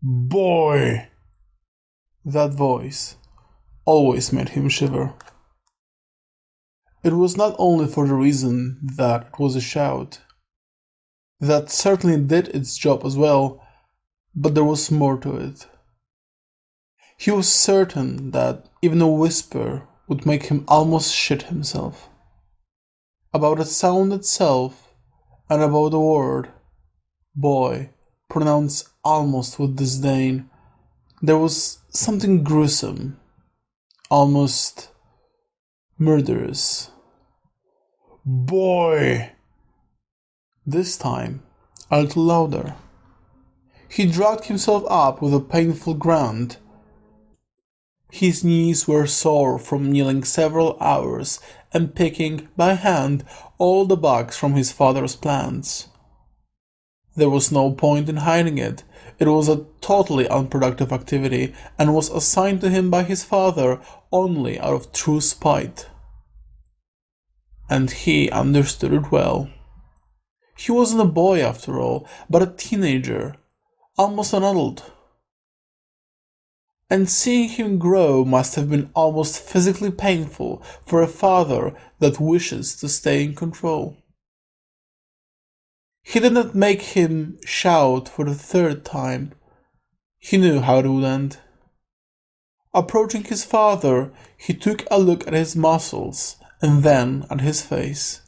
Boy! That voice always made him shiver. It was not only for the reason that it was a shout. That certainly did its job as well, but there was more to it. He was certain that even a whisper would make him almost shit himself. About the sound itself, and about the word, boy, pronounced almost with disdain, there was something gruesome, almost murderous. Boy! This time, a little louder. He dragged himself up with a painful grunt. His knees were sore from kneeling several hours and picking, by hand, all the bugs from his father's plants. There was no point in hiding it. It was a totally unproductive activity and was assigned to him by his father only out of true spite. And he understood it well. He wasn't a boy after all, but a teenager, almost an adult. And seeing him grow must have been almost physically painful for a father that wishes to stay in control. He did not make him shout for the third time. He knew how it would end. Approaching his father, he took a look at his muscles and then at his face.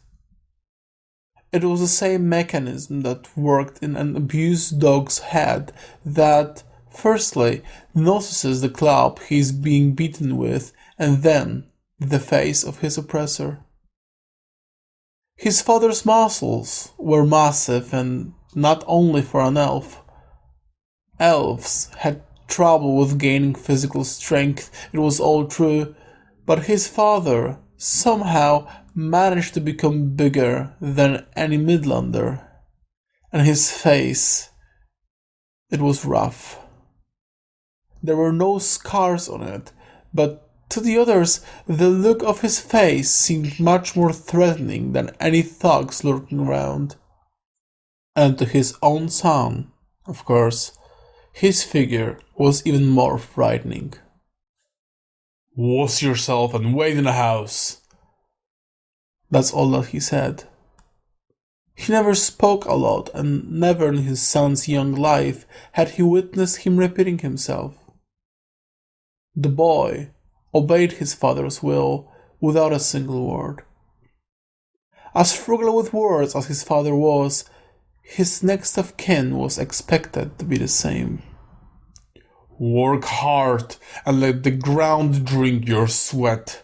It was the same mechanism that worked in an abused dog's head that, firstly, notices the club he is being beaten with, and then the face of his oppressor. His father's muscles were massive, and not only for an elf. Elves had trouble with gaining physical strength, it was all true, but his father somehow managed to become bigger than any Midlander. And his face, it was rough. There were no scars on it, but to the others, the look of his face seemed much more threatening than any thugs lurking around. And to his own son, of course, his figure was even more frightening. "Wash yourself and wait in the house." That's all that he said. He never spoke a lot, and never in his son's young life had he witnessed him repeating himself. The boy obeyed his father's will without a single word. As frugal with words as his father was, his next of kin was expected to be the same. "Work hard and let the ground drink your sweat,"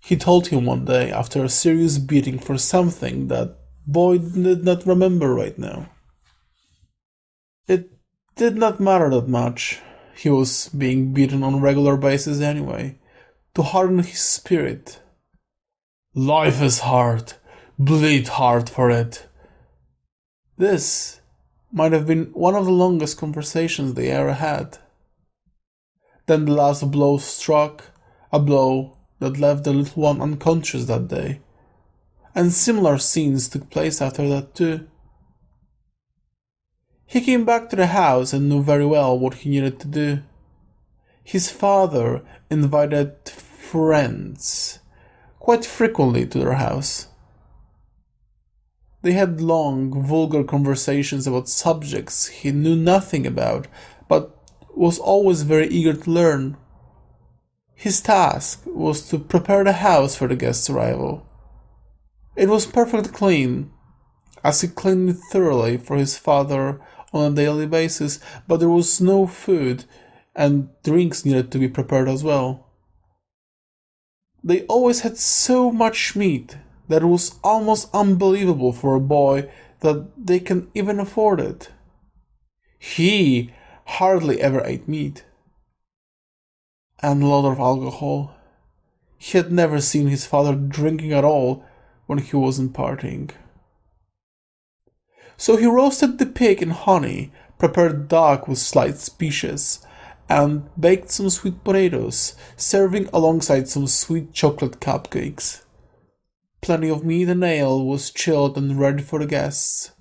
he told him one day after a serious beating for something that boy did not remember right now. It did not matter that much. He was being beaten on a regular basis anyway, to harden his spirit. "Life is hard. Bleed hard for it." This might have been one of the longest conversations they ever had. Then the last blow struck, a blow that left the little one unconscious that day. And similar scenes took place after that too. He came back to the house and knew very well what he needed to do. His father invited friends quite frequently to their house. They had long, vulgar conversations about subjects he knew nothing about, but was always very eager to learn. His task was to prepare the house for the guest's arrival. It was perfectly clean, as he cleaned it thoroughly for his father on a daily basis, but there was no food, and drinks needed to be prepared as well. They always had so much meat that it was almost unbelievable for a boy that they can even afford it. He hardly ever ate meat. And a lot of alcohol. He had never seen his father drinking at all when he wasn't partying. So he roasted the pig in honey, prepared duck with sliced species, and baked some sweet potatoes, serving alongside some sweet chocolate cupcakes. Plenty of meat and ale was chilled and ready for the guests.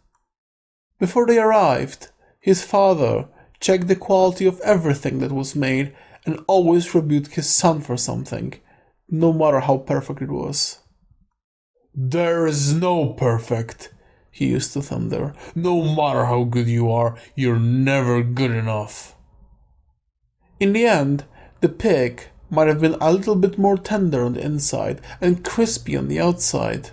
Before they arrived, his father checked the quality of everything that was made, and always rebuked his son for something, no matter how perfect it was. "There is no perfect," he used to thunder. "No matter how good you are, you're never good enough." In the end, the pig might have been a little bit more tender on the inside and crispy on the outside.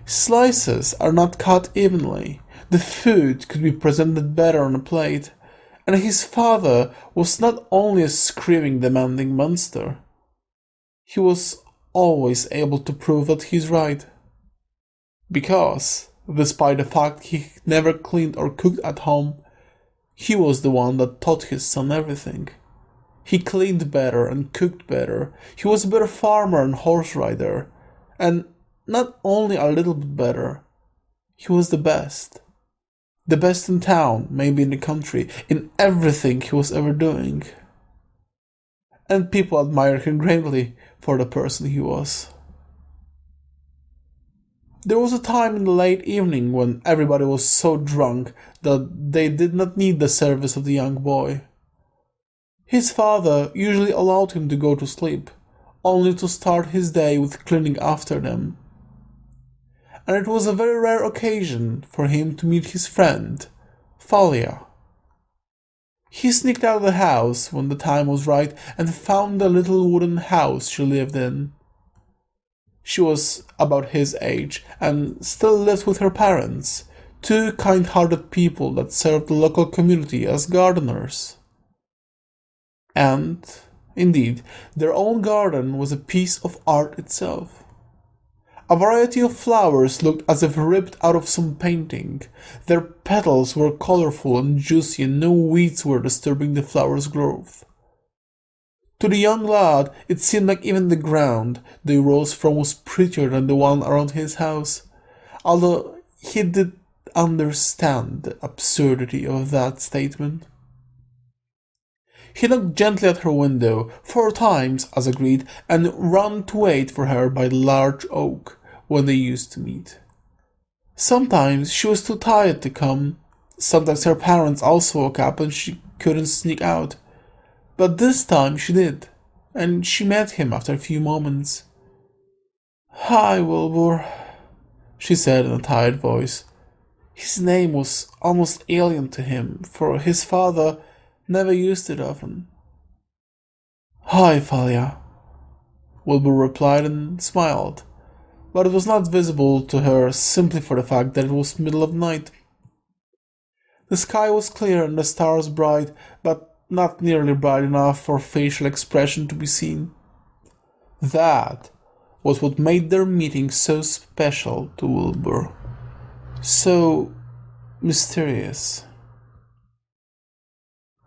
Slices are not cut evenly. The food could be presented better on a plate, and his father was not only a screaming, demanding monster. He was always able to prove that he's right. Because, despite the fact he never cleaned or cooked at home, he was the one that taught his son everything. He cleaned better and cooked better. He was a better farmer and horse rider. And not only a little bit better, he was the best. The best in town, maybe in the country, in everything he was ever doing. And people admired him greatly for the person he was. There was a time in the late evening when everybody was so drunk that they did not need the service of the young boy. His father usually allowed him to go to sleep, only to start his day with cleaning after them. And it was a very rare occasion for him to meet his friend, Thalia. He sneaked out of the house when the time was right and found the little wooden house she lived in. She was about his age and still lived with her parents, two kind-hearted people that served the local community as gardeners. And, indeed, their own garden was a piece of art itself. A variety of flowers looked as if ripped out of some painting. Their petals were colorful and juicy, and no weeds were disturbing the flowers' growth. To the young lad, it seemed like even the ground they rose from was prettier than the one around his house, although he did understand the absurdity of that statement. He knocked gently at her window 4 times, as agreed, and ran to wait for her by the large oak when they used to meet. Sometimes she was too tired to come, sometimes her parents also woke up and she couldn't sneak out. But this time she did, and she met him after a few moments. "Hi, Wilbur," she said in a tired voice. His name was almost alien to him, for his father never used it often. "Hi, Thalia," Wilbur replied and smiled, but it was not visible to her simply for the fact that it was middle of night. The sky was clear and the stars bright, but not nearly bright enough for facial expression to be seen. That was what made their meeting so special to Wilbur, so mysterious.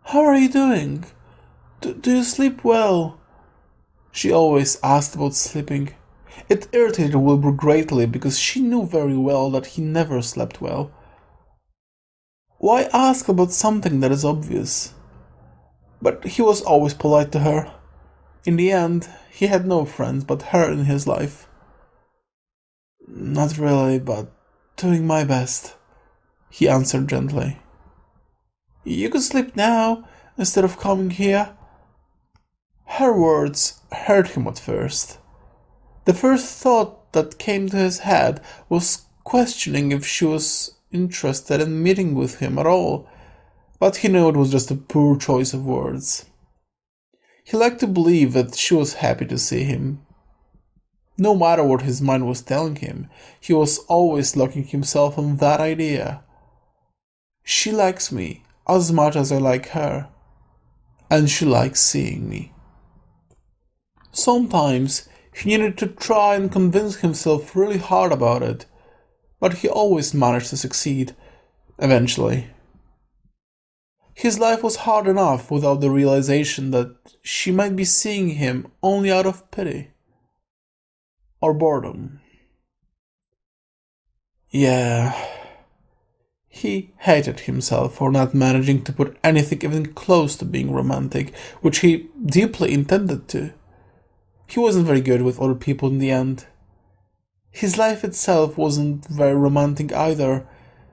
"How are you doing? Do you sleep well?" She always asked about sleeping. It irritated Wilbur greatly because she knew very well that he never slept well. Why ask about something that is obvious? But he was always polite to her. In the end, he had no friends but her in his life. "Not really, but doing my best," he answered gently. "You could sleep now, instead of coming here." Her words hurt him at first. The first thought that came to his head was questioning if she was interested in meeting with him at all, but he knew it was just a poor choice of words. He liked to believe that she was happy to see him. No matter what his mind was telling him, he was always locking himself on that idea. She likes me as much as I like her, and she likes seeing me. Sometimes he needed to try and convince himself really hard about it, but he always managed to succeed, eventually. His life was hard enough without the realization that she might be seeing him only out of pity. Or boredom. Yeah. He hated himself for not managing to put anything even close to being romantic, which he deeply intended to. He wasn't very good with other people in the end. His life itself wasn't very romantic either,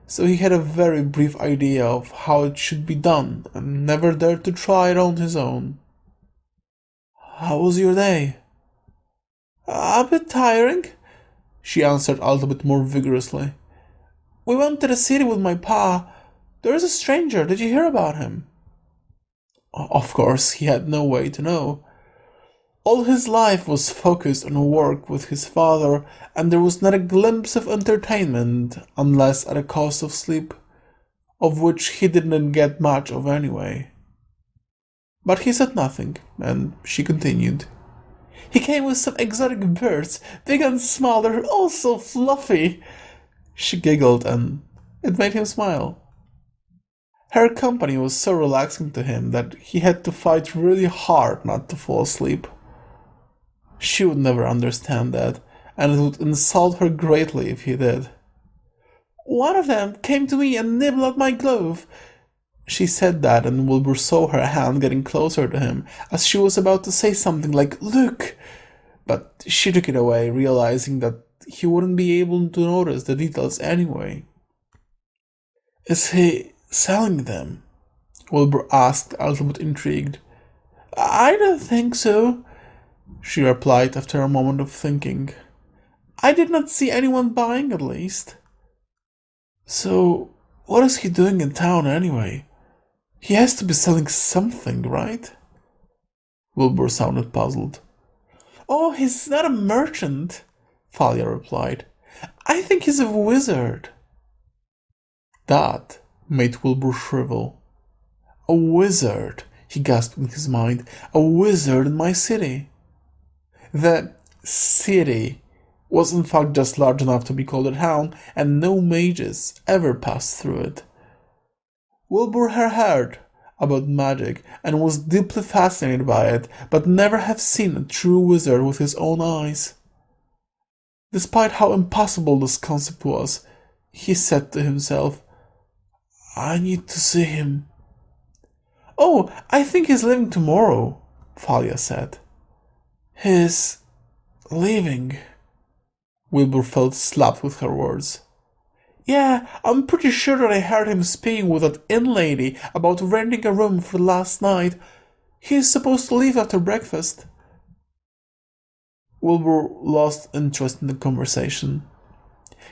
so he had a very brief idea of how it should be done and never dared to try it on his own. How was your day? A bit tiring, she answered a little bit more vigorously. We went to the city with my pa. There is a stranger. Did you hear about him? Of course, he had no way to know. All his life was focused on work with his father, and there was not a glimpse of entertainment, unless at the cost of sleep, of which he didn't get much of anyway. But he said nothing, and she continued. He came with some exotic birds, big and small, they're all so fluffy. She giggled, and it made him smile. Her company was so relaxing to him that he had to fight really hard not to fall asleep. She would never understand that, and it would insult her greatly if he did. One of them came to me and nibbled at my glove. She said that, and Wilbur saw her hand getting closer to him, as she was about to say something like, Look! But she took it away, realizing that he wouldn't be able to notice the details anyway. Is he selling them? Wilbur asked, a little bit intrigued. I don't think so, she replied after a moment of thinking. I did not see anyone buying, at least. So, what is he doing in town anyway? He has to be selling something, right? Wilbur sounded puzzled. Oh, he's not a merchant, Thalia replied. I think he's a wizard. That made Wilbur shrivel. A wizard, he gasped in his mind. A wizard in my city. The city was in fact just large enough to be called a town, and no mages ever passed through it. Wilbur had heard about magic and was deeply fascinated by it, but never had seen a true wizard with his own eyes. Despite how impossible this concept was, he said to himself, I need to see him. Oh, I think he's leaving tomorrow, Thalia said. He's leaving. Wilbur felt slapped with her words. Yeah, I'm pretty sure that I heard him speaking with that inn lady about renting a room for last night. He's supposed to leave after breakfast. Wilbur lost interest in the conversation.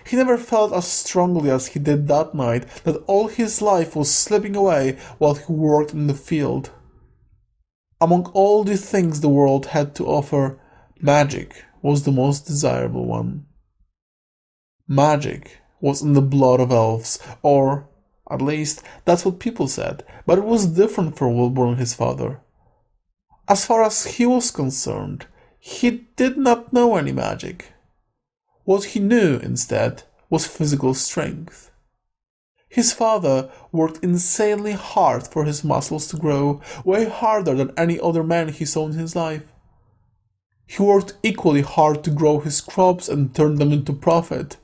He never felt as strongly as he did that night that all his life was slipping away while he worked in the field. Among all the things the world had to offer, magic was the most desirable one. Magic was in the blood of elves, or, at least, that's what people said, but it was different for Wilbur and his father. As far as he was concerned, he did not know any magic. What he knew, instead, was physical strength. His father worked insanely hard for his muscles to grow, way harder than any other man he saw in his life. He worked equally hard to grow his crops and turn them into profit,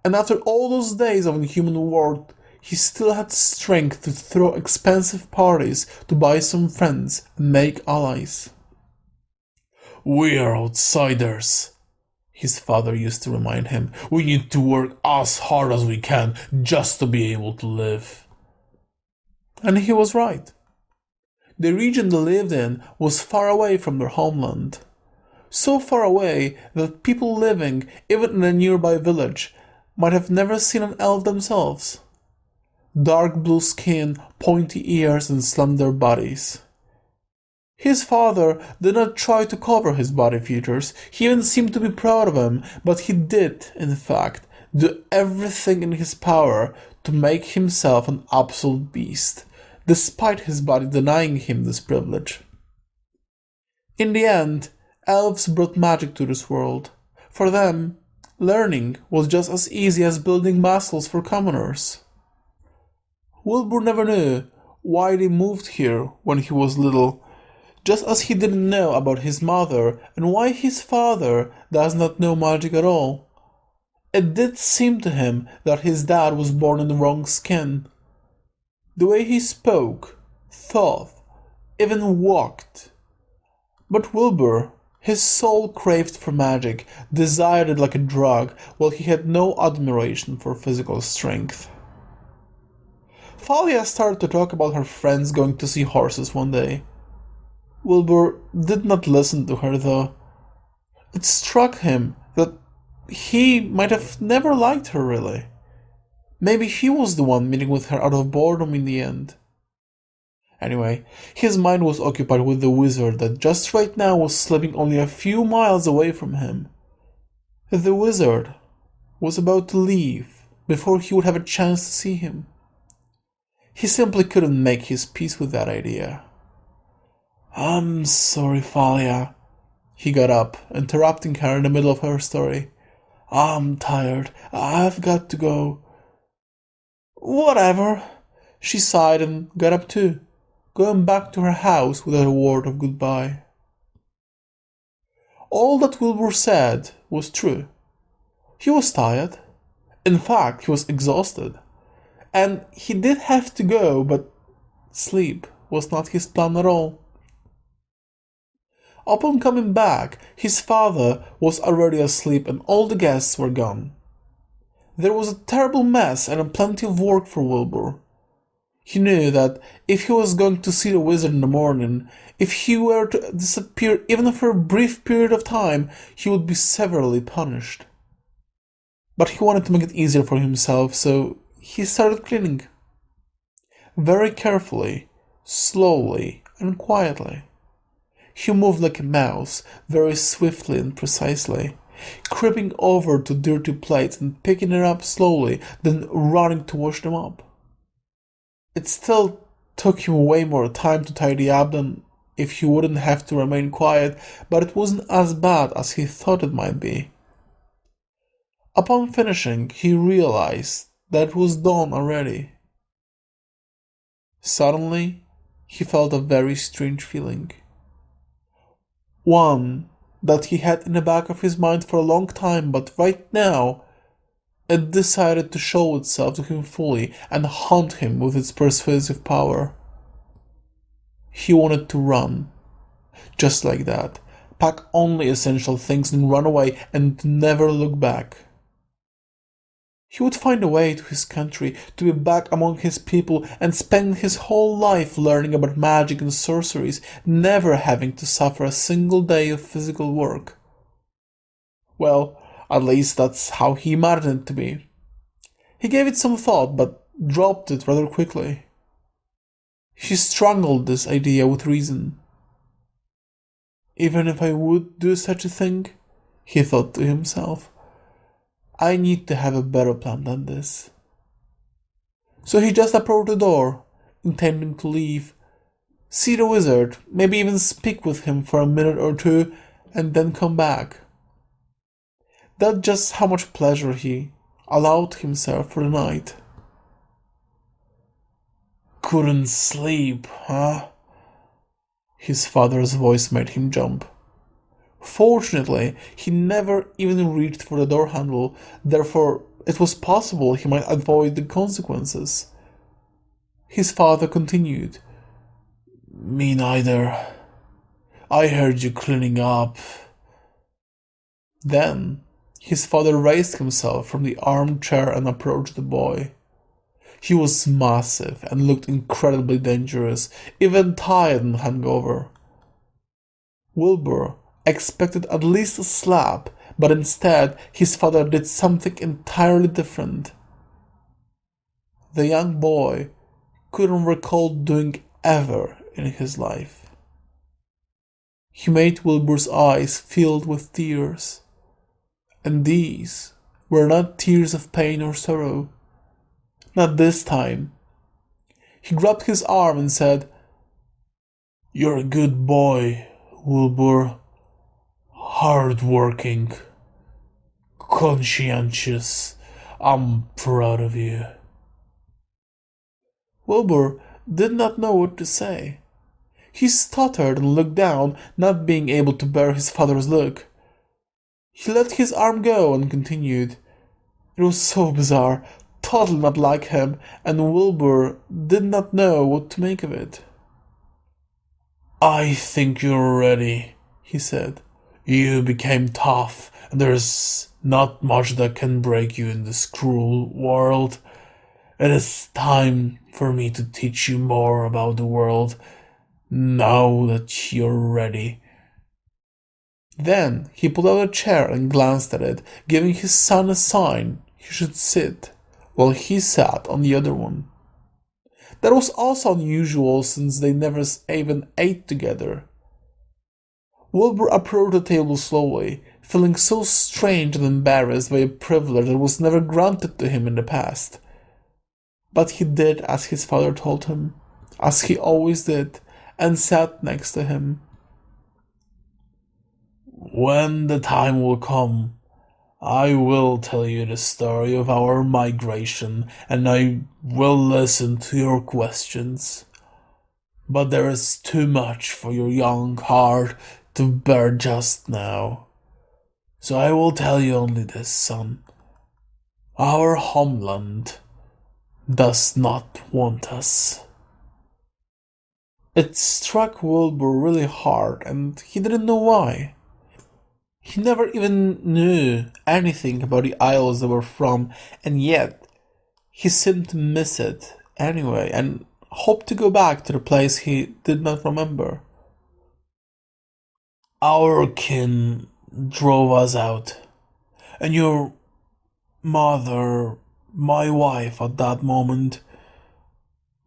and after all those days of inhuman work, he still had strength to throw expensive parties to buy some friends and make allies. We are outsiders, his father used to remind him. We need to work as hard as we can just to be able to live. And he was right. The region they lived in was far away from their homeland. So far away that people living even in a nearby village might have never seen an elf themselves. Dark blue skin, pointy ears, and slender bodies. His father did not try to cover his body features, he even seemed to be proud of them, but he did, in fact, do everything in his power to make himself an absolute beast, despite his body denying him this privilege. In the end, elves brought magic to this world. For them, learning was just as easy as building muscles for commoners. Wilbur never knew why they moved here when he was little, just as he didn't know about his mother and why his father does not know magic at all. It did seem to him that his dad was born in the wrong skin. The way he spoke, thought, even walked. But Wilbur, his soul craved for magic, desired it like a drug, while he had no admiration for physical strength. Thalia started to talk about her friends going to see horses one day. Wilbur did not listen to her, though. It struck him that he might have never liked her, really. Maybe he was the one meeting with her out of boredom in the end. Anyway, his mind was occupied with the wizard that just right now was sleeping only a few miles away from him. The wizard was about to leave before he would have a chance to see him. He simply couldn't make his peace with that idea. "I'm sorry, Thalia." He got up, interrupting her in the middle of her story. "I'm tired. I've got to go." "Whatever." She sighed and got up too, going back to her house without a word of goodbye. All that Wilbur said was true. He was tired. In fact, he was exhausted. And he did have to go, but sleep was not his plan at all. Upon coming back, his father was already asleep and all the guests were gone. There was a terrible mess and plenty of work for Wilbur. He knew that if he was going to see the wizard in the morning, if he were to disappear even for a brief period of time, he would be severely punished. But he wanted to make it easier for himself, so he started cleaning. Very carefully, slowly, and quietly. He moved like a mouse, very swiftly and precisely, creeping over to dirty plates and picking it up slowly, then running to wash them up. It still took him way more time to tidy up than if he wouldn't have to remain quiet, but it wasn't as bad as he thought it might be. Upon finishing, he realized that it was done already. Suddenly, he felt a very strange feeling. One that he had in the back of his mind for a long time, but right now, it decided to show itself to him fully and haunt him with its persuasive power. He wanted to run. Just like that. Pack only essential things and run away and never look back. He would find a way to his country, to be back among his people, and spend his whole life learning about magic and sorceries, never having to suffer a single day of physical work. Well, at least that's how he imagined it to be. He gave it some thought, but dropped it rather quickly. He strangled this idea with reason. Even if I would do such a thing, he thought to himself, I need to have a better plan than this. So he just approached the door, intending to leave, see the wizard, maybe even speak with him for a minute or two, and then come back. That's just how much pleasure he allowed himself for the night. Couldn't sleep, huh? His father's voice made him jump. Fortunately, he never even reached for the door handle, therefore it was possible he might avoid the consequences. His father continued, Me neither. I heard you cleaning up. Then his father raised himself from the armchair and approached the boy. He was massive and looked incredibly dangerous, even tired and hungover. Wilbur expected at least a slap, but instead his father did something entirely different. The young boy couldn't recall doing ever in his life. He made Wilbur's eyes filled with tears, and these were not tears of pain or sorrow. Not this time. He grabbed his arm and said, You're a good boy, Wilbur. Hard-working, conscientious. I'm proud of you. Wilbur did not know what to say. He stuttered and looked down, not being able to bear his father's look. He let his arm go and continued. It was so bizarre, totally not like him, and Wilbur did not know what to make of it. I think you're ready, he said. You became tough, and there's not much that can break you in this cruel world. It is time for me to teach you more about the world, now that you're ready." Then he pulled out a chair and glanced at it, giving his son a sign he should sit, while he sat on the other one. That was also unusual, since they never even ate together. Wilbur approached the table slowly, feeling so strange and embarrassed by a privilege that was never granted to him in the past. But he did as his father told him, as he always did, and sat next to him. "When the time will come, I will tell you the story of our migration, and I will listen to your questions. But there is too much for your young heart to bear just now. So I will tell you only this, son. Our homeland does not want us." It struck Wilbur really hard, and he didn't know why. He never even knew anything about the isles they were from, and yet he seemed to miss it anyway, and hoped to go back to the place he did not remember. "Our kin drove us out, and your mother, my wife at that moment."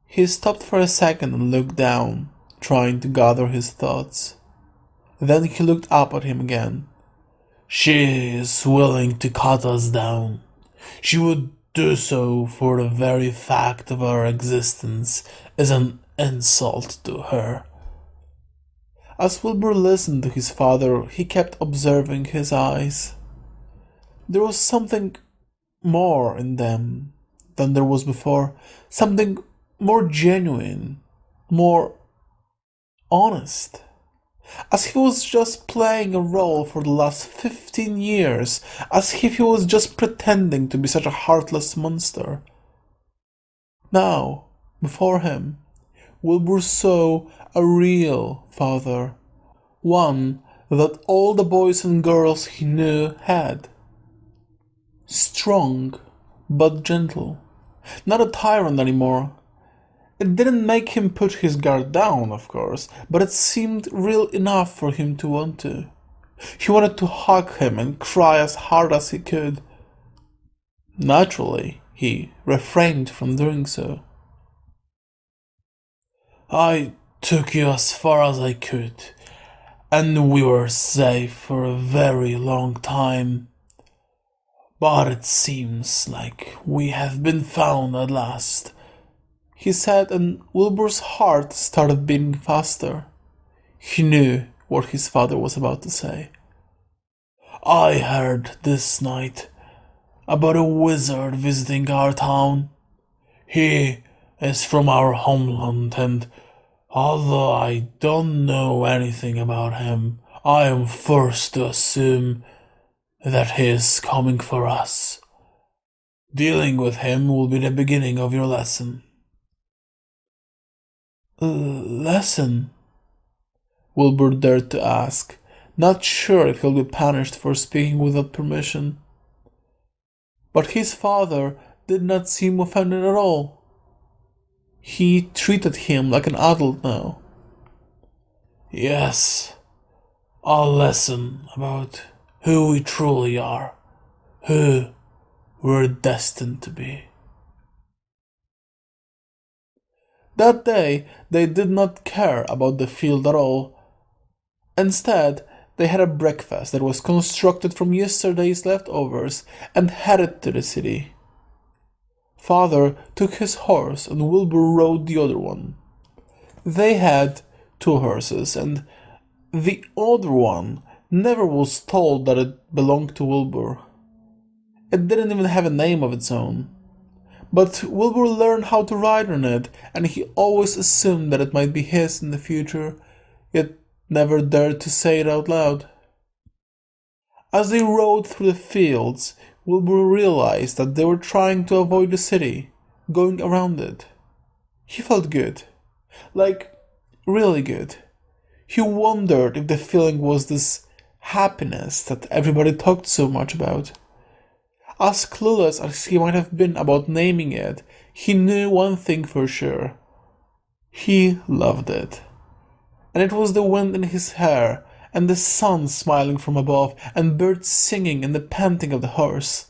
He stopped for a second and looked down, trying to gather his thoughts. Then he looked up at him again. "She is willing to cut us down. She would do so, for the very fact of our existence is an insult to her." As Wilbur listened to his father, he kept observing his eyes. There was something more in them than there was before, something more genuine, more honest. As if he was just playing a role for the last 15 years, as if he was just pretending to be such a heartless monster. Now, before him, Wilbur saw a real father, one that all the boys and girls he knew had. Strong, but gentle. Not a tyrant anymore. It didn't make him put his guard down, of course, but it seemed real enough for him to want to. He wanted to hug him and cry as hard as he could. Naturally, he refrained from doing so. "I took you as far as I could, and we were safe for a very long time. But it seems like we have been found at last," he said, and Wilbur's heart started beating faster. He knew what his father was about to say. "I heard this night about a wizard visiting our town. He is from our homeland, and although I don't know anything about him, I am forced to assume that he is coming for us. Dealing with him will be the beginning of your lesson." "Lesson?" Wilbur dared to ask, not sure if he'll be punished for speaking without permission. But his father did not seem offended at all. He treated him like an adult now. "Yes, a lesson about who we truly are, who we're destined to be." That day, they did not care about the field at all. Instead, they had a breakfast that was constructed from yesterday's leftovers and headed to the city. Father took his horse and Wilbur rode the other one. They had 2 horses, and the other one never was told that it belonged to Wilbur. It didn't even have a name of its own. But Wilbur learned how to ride on it, and he always assumed that it might be his in the future, yet never dared to say it out loud. As they rode through the fields, Wilbur realized that they were trying to avoid the city, going around it. He felt good. Like, really good. He wondered if the feeling was this happiness that everybody talked so much about. As clueless as he might have been about naming it, he knew one thing for sure. He loved it. And it was the wind in his hair, and the sun smiling from above, and birds singing, and the panting of the horse.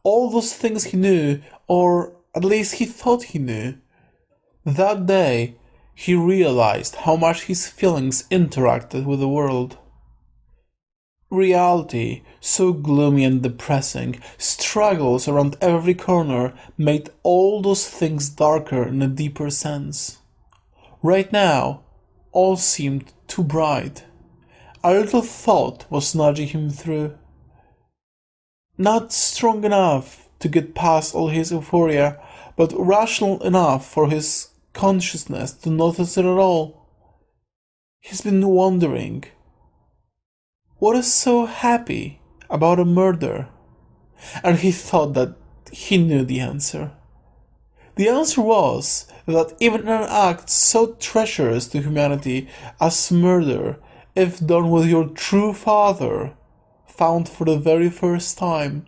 All those things he knew, or at least he thought he knew. That day, he realized how much his feelings interacted with the world. Reality, so gloomy and depressing, struggles around every corner, made all those things darker in a deeper sense. Right now, all seemed too bright. A little thought was nudging him through. Not strong enough to get past all his euphoria, but rational enough for his consciousness to notice it at all. He's been wondering, what is so happy about a murder? And he thought that he knew the answer. The answer was that even in an act so treacherous to humanity as murder, if done with your true father, found for the very first time,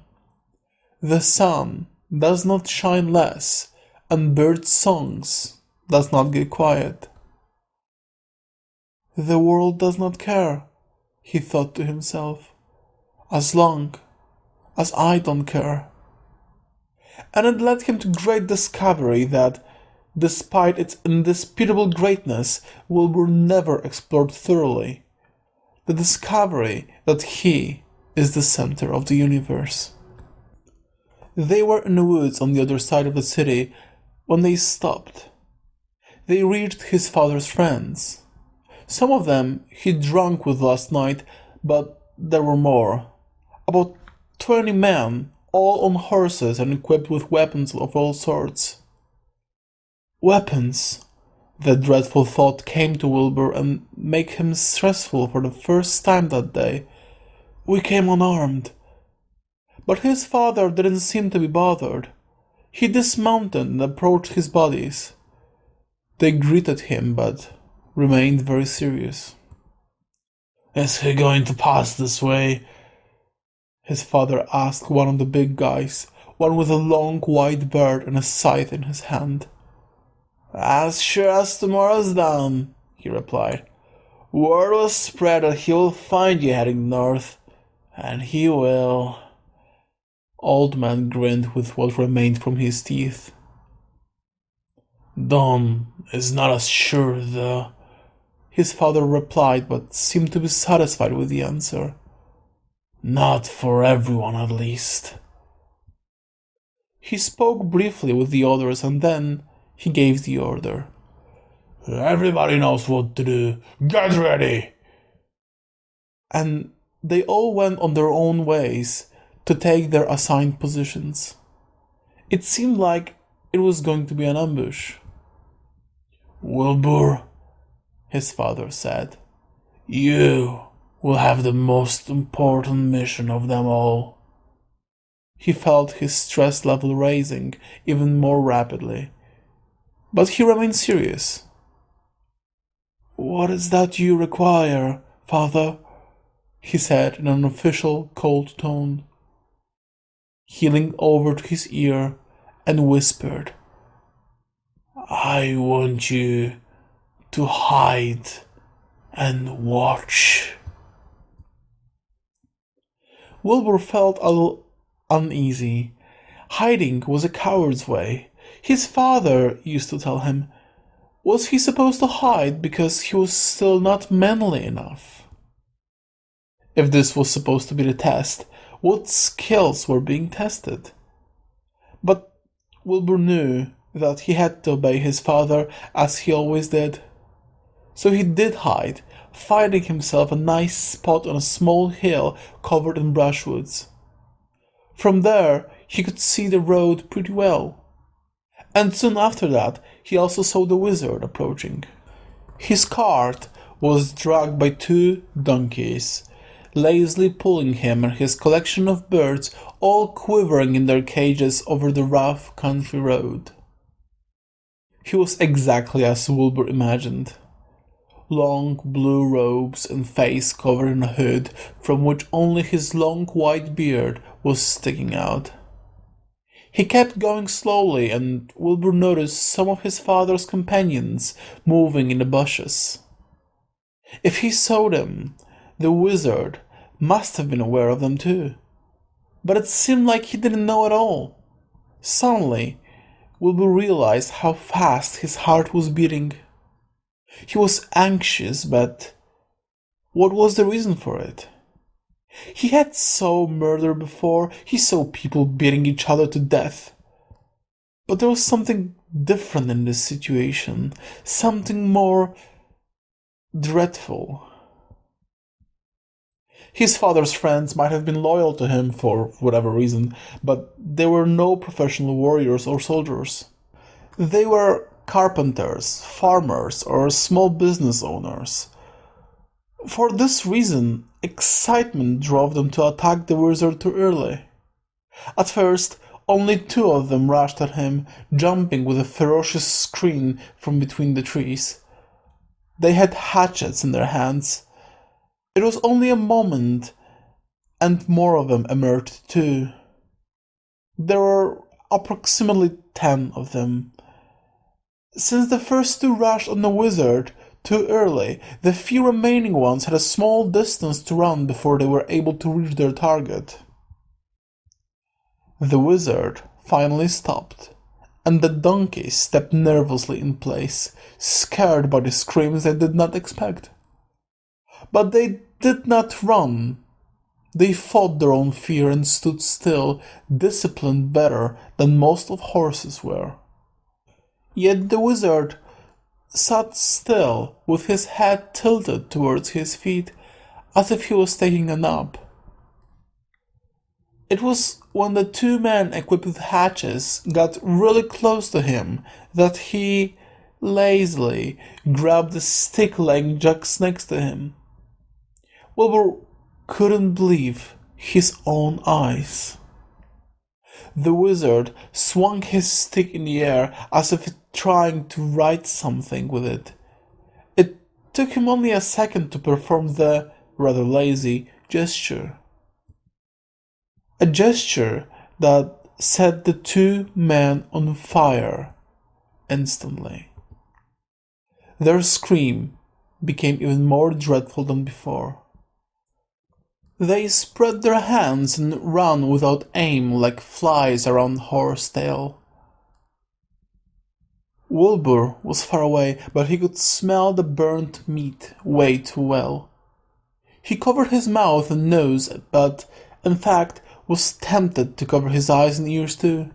the sun does not shine less, and bird songs does not get quiet. The world does not care, he thought to himself, as long as I don't care. And it led him to great discovery that, despite its indisputable greatness, Wilbur never explored thoroughly. The discovery that he is the center of the universe. They were in the woods on the other side of the city when they stopped. They reached his father's friends. Some of them he drunk with last night, but there were more. About 20 men, all on horses and equipped with weapons of all sorts. Weapons! The dreadful thought came to Wilbur and made him stressful for the first time that day. We came unarmed. But his father didn't seem to be bothered. He dismounted and approached his buddies. They greeted him, but remained very serious. Is he going to pass this way? His father asked one of the big guys, one with a long white beard and a scythe in his hand. As sure as tomorrow's dawn, he replied. Word will spread that he will find you heading north, and he will. Old man grinned with what remained from his teeth. Dawn is not as sure, though, his father replied, but seemed to be satisfied with the answer. Not for everyone, at least. He spoke briefly with the others, and then he gave the order. Everybody knows what to do. Get ready! And they all went on their own ways to take their assigned positions. It seemed like it was going to be an ambush. Wilbur, his father said, you will have the most important mission of them all. He felt his stress level rising even more rapidly, but he remained serious. What is that you require, father? He said in an official, cold tone. He leaned over to his ear and whispered, I want you to hide and watch. Wilbur felt a little uneasy. Hiding was a coward's way. His father used to tell him. Was he supposed to hide because he was still not manly enough? If this was supposed to be the test, what skills were being tested? But Wilbur knew that he had to obey his father as he always did. So he did hide, finding himself a nice spot on a small hill covered in brushwoods. From there, he could see the road pretty well. And soon after that, he also saw the wizard approaching. His cart was dragged by 2 donkeys, lazily pulling him and his collection of birds all quivering in their cages over the rough country road. He was exactly as Wilbur imagined. Long blue robes and face covered in a hood from which only his long white beard was sticking out. He kept going slowly, and Wilbur noticed some of his father's companions moving in the bushes. If he saw them, the wizard must have been aware of them too. But it seemed like he didn't know at all. Suddenly, Wilbur realized how fast his heart was beating. He was anxious, but what was the reason for it? He had saw murder before, he saw people beating each other to death. But there was something different in this situation, something more dreadful. His father's friends might have been loyal to him for whatever reason, but they were no professional warriors or soldiers. They were carpenters, farmers, or small business owners. For this reason, excitement drove them to attack the wizard too early. At first, only two of them rushed at him, jumping with a ferocious scream from between the trees. They had hatchets in their hands. It was only a moment, and more of them emerged too. There were approximately 10 of them. Since the first two rushed on the wizard too early, the few remaining ones had a small distance to run before they were able to reach their target. The wizard finally stopped, and the donkeys stepped nervously in place, scared by the screams they did not expect. But they did not run. They fought their own fear and stood still, disciplined better than most of horses were. Yet the wizard sat still, with his head tilted towards his feet, as if he was taking a nap. It was when the two men equipped with hatchets got really close to him that he lazily grabbed the stick lying just next to him. Wilbur couldn't believe his own eyes. The wizard swung his stick in the air as if trying to write something with it. It took him only a second to perform the rather lazy gesture. A gesture that set the two men on fire instantly. Their scream became even more dreadful than before. They spread their hands and ran without aim like flies around horse tail. Wilbur was far away, but he could smell the burnt meat way too well. He covered his mouth and nose, but, in fact, was tempted to cover his eyes and ears too.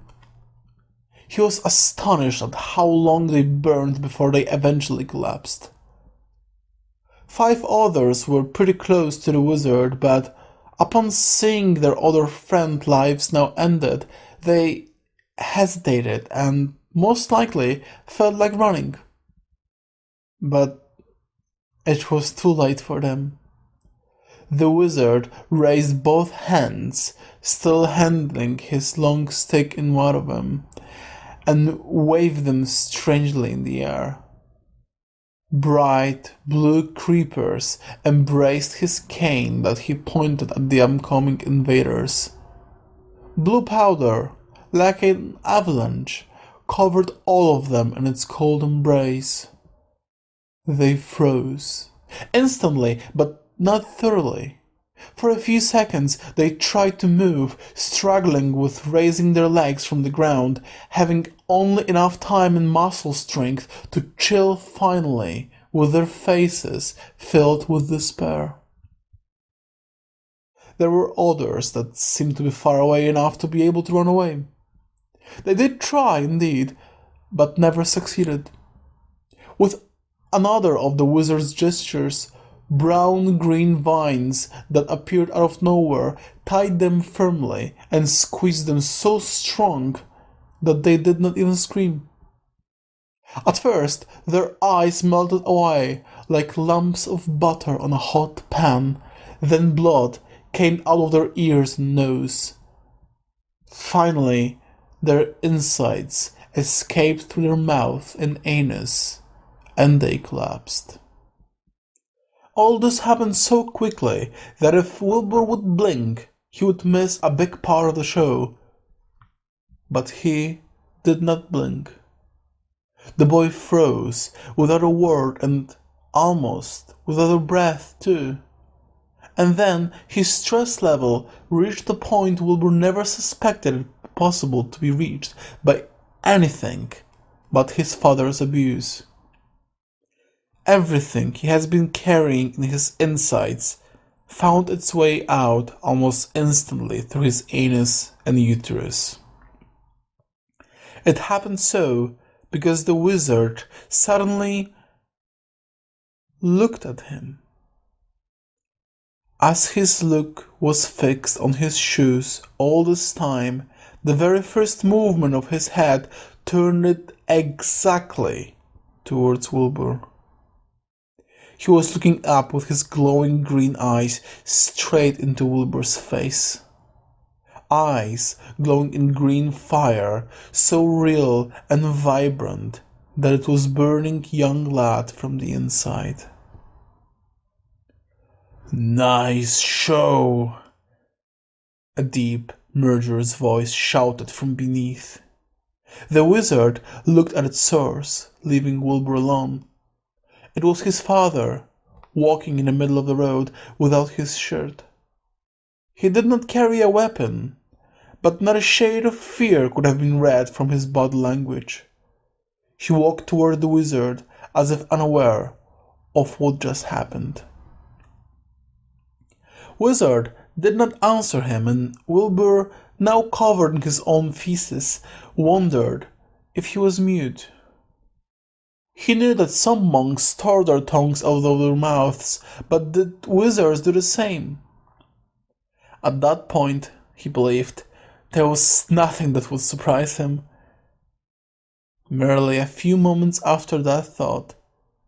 He was astonished at how long they burned before they eventually collapsed. 5 others were pretty close to the wizard, but upon seeing their other friends' lives now ended, they hesitated and most likely felt like running. But it was too late for them. The wizard raised both hands, still handling his long stick in one of them, and waved them strangely in the air. Bright blue creepers embraced his cane that he pointed at the oncoming invaders. Blue powder, like an avalanche, covered all of them in its cold embrace. They froze, instantly, but not thoroughly. For a few seconds they tried to move, struggling with raising their legs from the ground, having only enough time and muscle strength to chill finally, with their faces filled with despair. There were others that seemed to be far away enough to be able to run away. They did try, indeed, but never succeeded. With another of the wizard's gestures, brown-green vines that appeared out of nowhere tied them firmly and squeezed them so strong that they did not even scream. At first, their eyes melted away like lumps of butter on a hot pan, then blood came out of their ears and nose. Finally, their insides escaped through their mouth and anus, and they collapsed. All this happened so quickly that if Wilbur would blink, he would miss a big part of the show. but he did not blink. The boy froze without a word and almost without a breath, too. And then his stress level reached a point Wilbur never suspected it possible to be reached by anything but his father's abuse. Everything he has been carrying in his insides found its way out almost instantly through his anus and uterus. It happened so because the wizard suddenly looked at him. As his look was fixed on his shoes all this time, the very first movement of his head turned it exactly towards Wilbur. He was looking up with his glowing green eyes straight into Wilbur's face. Eyes glowing in green fire, so real and vibrant that it was burning young lad from the inside. "Nice show!" a deep, murderous voice shouted from beneath. The wizard looked at its source, leaving Wilbur alone. It was his father, walking in the middle of the road without his shirt. He did not carry a weapon, but not a shade of fear could have been read from his body language. He walked toward the wizard as if unaware of what just happened. Wizard did not answer him, and Wilbur, now covered in his own feces, wondered if he was mute. He knew that some monks tore their tongues out of their mouths, but did wizards do the same? At that point, he believed, there was nothing that would surprise him. Merely a few moments after that thought,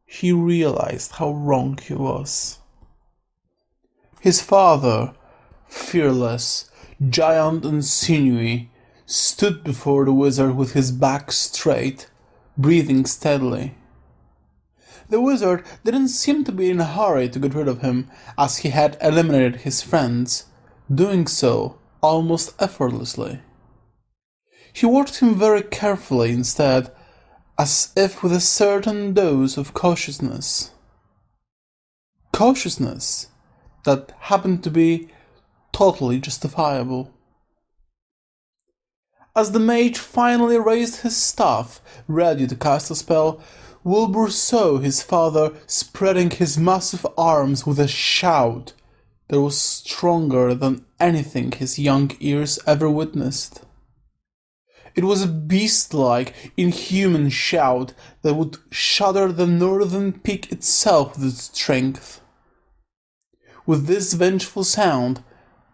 he realized how wrong he was. His father, fearless, giant and sinewy, stood before the wizard with his back straight, breathing steadily. The wizard didn't seem to be in a hurry to get rid of him, as he had eliminated his friends, doing so almost effortlessly. He watched him very carefully instead, as if with a certain dose of cautiousness. Cautiousness that happened to be totally justifiable. As the mage finally raised his staff, ready to cast a spell, Wilbur saw his father spreading his massive arms with a shout that was stronger than anything his young ears ever witnessed. It was a beast-like, inhuman shout that would shatter the northern peak itself with its strength. With this vengeful sound,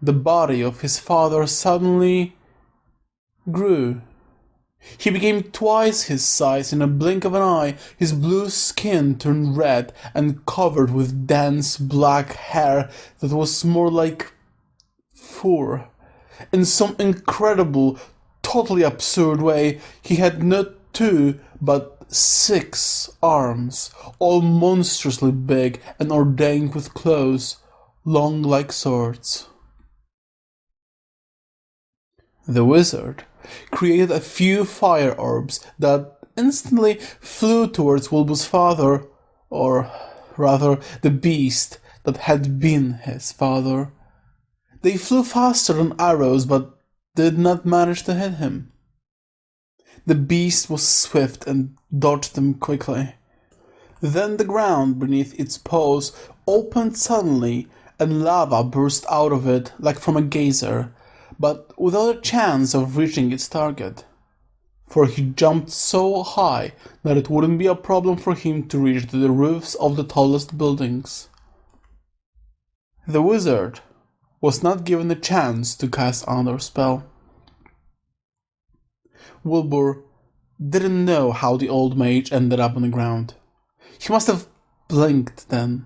the body of his father suddenly grew. He became twice his size in a blink of an eye. His blue skin turned red and covered with dense black hair that was more like fur. In some incredible, totally absurd way, he had not 2 but 6 arms, all monstrously big and ordained with claws, long like swords. The wizard created a few fire orbs that instantly flew towards Wilbur's father, or rather the beast that had been his father. They flew faster than arrows, but did not manage to hit him. The beast was swift and dodged them quickly. Then the ground beneath its paws opened suddenly, and lava burst out of it like from a geyser, but without a chance of reaching its target, for he jumped so high that it wouldn't be a problem for him to reach the roofs of the tallest buildings. The wizard was not given a chance to cast another spell. Wilbur didn't know how the old mage ended up on the ground. He must have blinked then.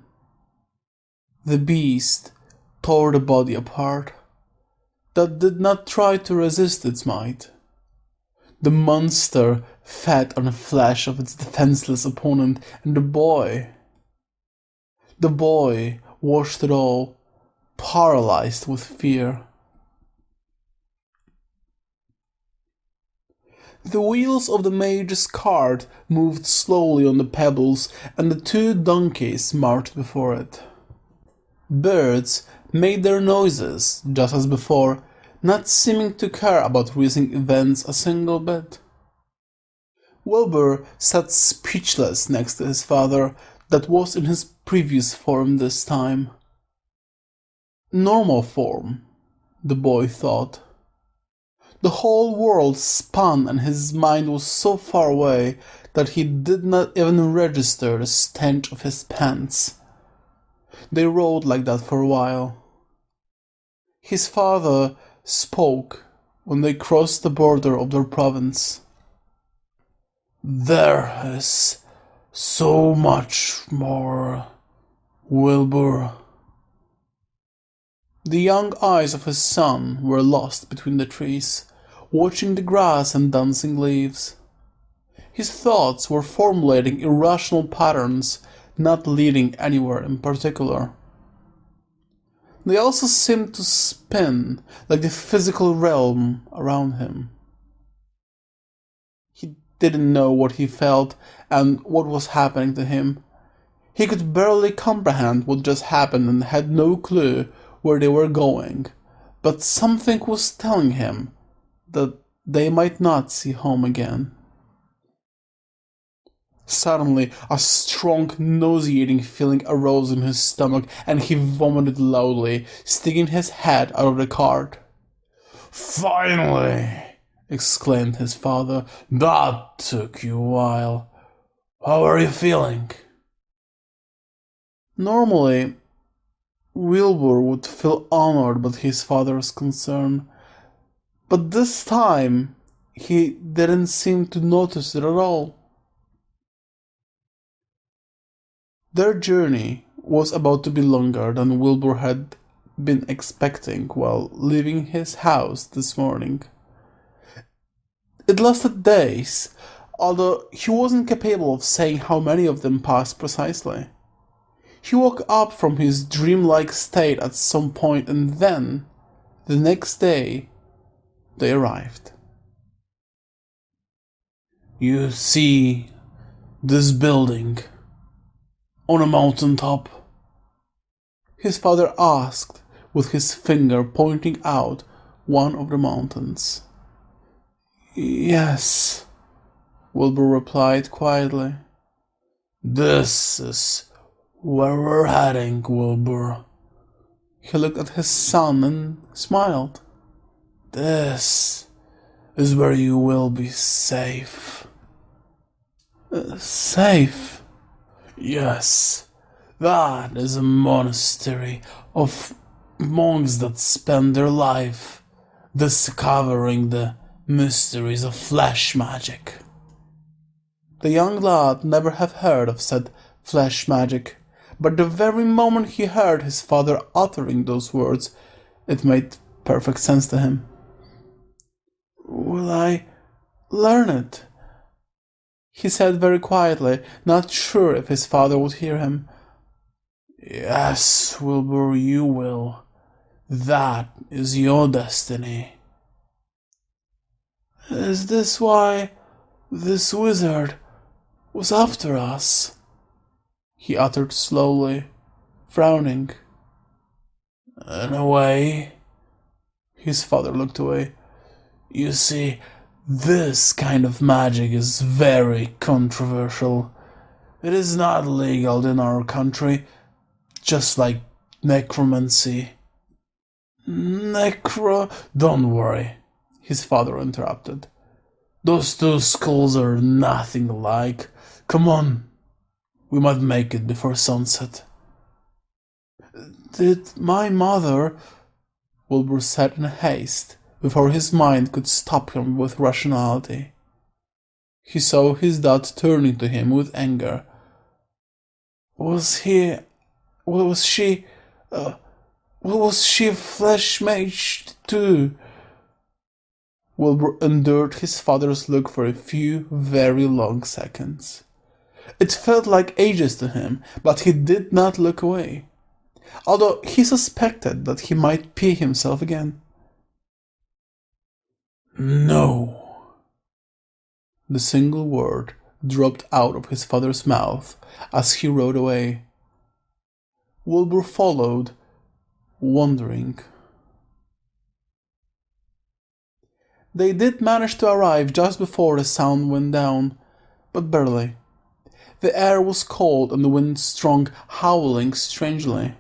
The beast tore the body apart, that did not try to resist its might. The monster fed on the flesh of its defenseless opponent, and the boy watched it all, paralyzed with fear. The wheels of the Mage's cart moved slowly on the pebbles, and the two donkeys marched before it. Birds made their noises, just as before, not seeming to care about recent events a single bit. Wilbur sat speechless next to his father, that was in his previous form this time. Normal form, the boy thought. The whole world spun and his mind was so far away that he did not even register the stench of his pants. They rode like that for a while. His father spoke when they crossed the border of their province. "There is so much more, Wilbur." The young eyes of his son were lost between the trees, watching the grass and dancing leaves. His thoughts were formulating irrational patterns, not leading anywhere in particular. They also seemed to spin like the physical realm around him. He didn't know what he felt and what was happening to him. He could barely comprehend what just happened and had no clue where they were going, but something was telling him that they might not see home again. Suddenly, a strong, nauseating feeling arose in his stomach, and he vomited loudly, sticking his head out of the cart. "Finally!" exclaimed his father. "That took you a while. How are you feeling?" Normally, Wilbur would feel honored by his father's concern, but this time he didn't seem to notice it at all. Their journey was about to be longer than Wilbur had been expecting while leaving his house this morning. It lasted days, although he wasn't capable of saying how many of them passed precisely. He woke up from his dreamlike state at some point, and then, the next day, they arrived. "You see this building on a mountain top?" his father asked, with his finger pointing out one of the mountains. "Yes," Wilbur replied quietly. "This is where we're heading, Wilbur." He looked at his son and smiled. "This is where you will be safe." Safe? Yes, that is a monastery of monks that spend their life discovering the mysteries of flesh magic. The young lad never had heard of said flesh magic, but the very moment he heard his father uttering those words, it made perfect sense to him. "Will I learn it?" he said very quietly, not sure if his father would hear him. "Yes, Wilbur, you will. That is your destiny." "Is this why this wizard was after us?" he uttered slowly, frowning. "In a way." His father looked away. "You see, this kind of magic is very controversial. It is not legal in our country, just like necromancy." "Don't worry," his father interrupted. "Those two schools are nothing alike. Come on, we might make it before sunset." "Did my mother—" Wilbur said in haste, before his mind could stop him with rationality. He saw his dad turning to him with anger. Was she a flesh mage too?" Wilbur endured his father's look for a few very long seconds. It felt like ages to him, but he did not look away, although he suspected that he might pee himself again. "No," the single word dropped out of his father's mouth as he rode away. Wilbur followed, wondering. They did manage to arrive just before the sun went down, but barely. The air was cold and the wind strong, howling strangely.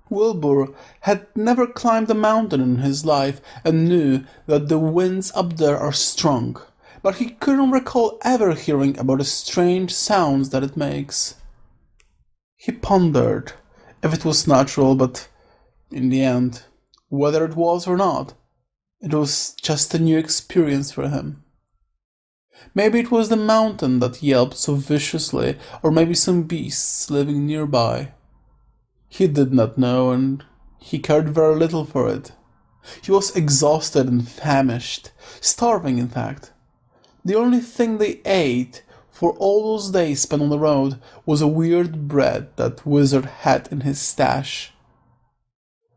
Wilbur had never climbed a mountain in his life and knew that the winds up there are strong, but he couldn't recall ever hearing about the strange sounds that it makes. He pondered if it was natural, but in the end, whether it was or not, it was just a new experience for him. Maybe it was the mountain that yelped so viciously, or maybe some beasts living nearby. He did not know, and he cared very little for it. He was exhausted and famished, starving in fact. The only thing they ate for all those days spent on the road was a weird bread that Wizard had in his stash.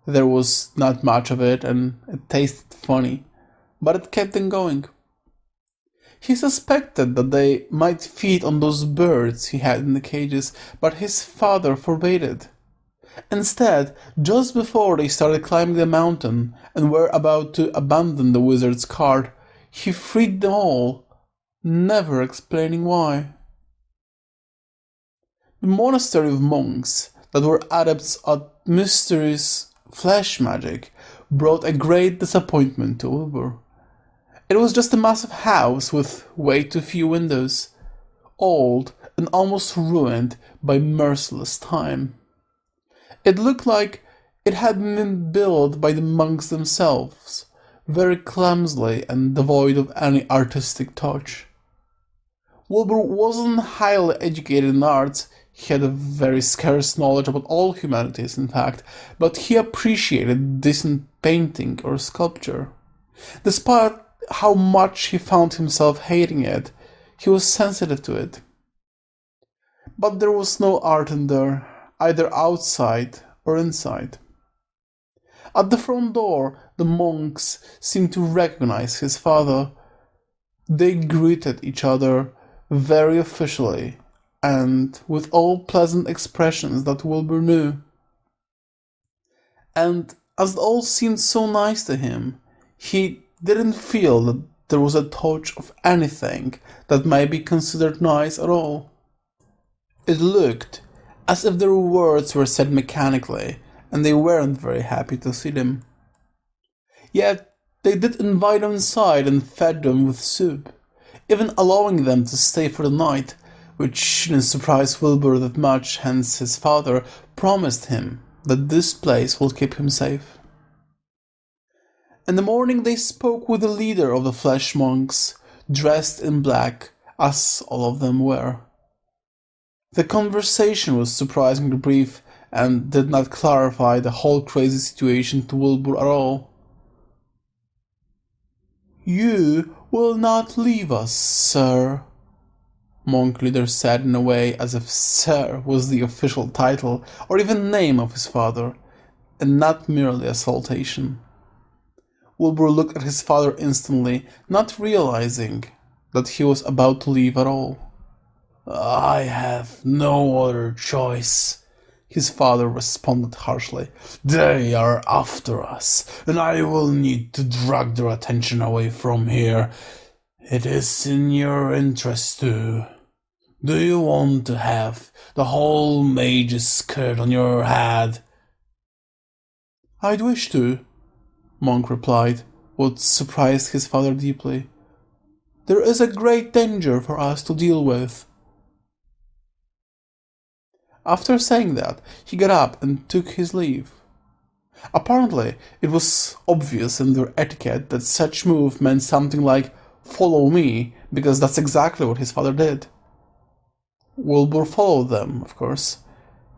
There was not much of it, and it tasted funny, but it kept them going. He suspected that they might feed on those birds he had in the cages, but his father forbade it. Instead, just before they started climbing the mountain and were about to abandon the wizard's cart, he freed them all, never explaining why. The monastery of monks that were adepts at mysterious flesh magic brought a great disappointment to Wilbur. It was just a massive house with way too few windows, old and almost ruined by merciless time. It looked like it had been built by the monks themselves, very clumsily and devoid of any artistic touch. Wilbur wasn't highly educated in arts. He had a very scarce knowledge about all humanities, in fact, but he appreciated decent painting or sculpture. Despite how much he found himself hating it, he was sensitive to it. But there was no art in there, either outside or inside. At the front door, the monks seemed to recognize his father. They greeted each other very officially, and with all pleasant expressions that Wilbur knew. And as it all seemed so nice to him, he didn't feel that there was a touch of anything that might be considered nice at all. It looked as if their words were said mechanically, and they weren't very happy to see them. Yet they did invite them inside and fed them with soup, even allowing them to stay for the night, which didn't surprise Wilbur that much, hence his father promised him that this place would keep him safe. In the morning they spoke with the leader of the flesh monks, dressed in black, as all of them were. The conversation was surprisingly brief, and did not clarify the whole crazy situation to Wilbur at all. "You will not leave us, sir," monk leader said in a way as if Sir was the official title or even name of his father, and not merely a salutation. Wilbur looked at his father instantly, not realizing that he was about to leave at all. "I have no other choice," his father responded harshly. "They are after us, and I will need to drag their attention away from here. It is in your interest too. Do you want to have the whole mage's skirt on your head?" "I'd wish to," Monk replied, what surprised his father deeply. "There is a great danger for us to deal with." After saying that, he got up and took his leave. Apparently, it was obvious in their etiquette that such move meant something like, "Follow me," because that's exactly what his father did. Wilbur followed them, of course.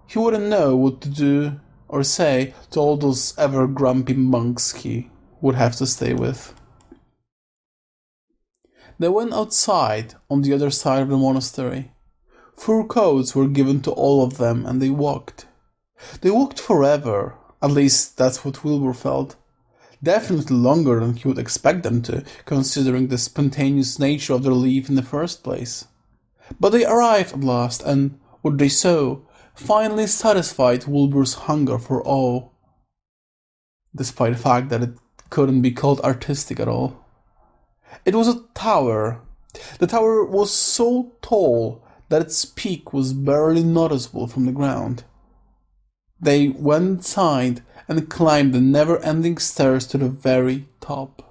He wouldn't know what to do or say to all those ever-grumpy monks he would have to stay with. They went outside on the other side of the monastery. Fur coats were given to all of them, and they walked. They walked forever, at least that's what Wilbur felt. Definitely longer than he would expect them to, considering the spontaneous nature of their leave in the first place. But they arrived at last, and what they saw finally satisfied Wilbur's hunger for awe, despite the fact that it couldn't be called artistic at all. It was a tower. The tower was so tall that its peak was barely noticeable from the ground. They went inside and climbed the never-ending stairs to the very top.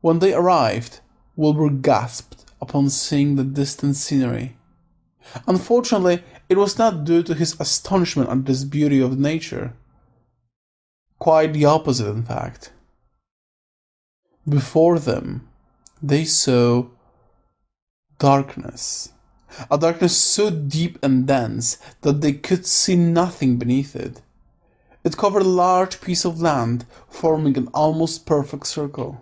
When they arrived, Wilbur gasped upon seeing the distant scenery. Unfortunately, it was not due to his astonishment at this beauty of nature. Quite the opposite, in fact. Before them, they saw darkness. A darkness so deep and dense that they could see nothing beneath it. It covered a large piece of land, forming an almost perfect circle.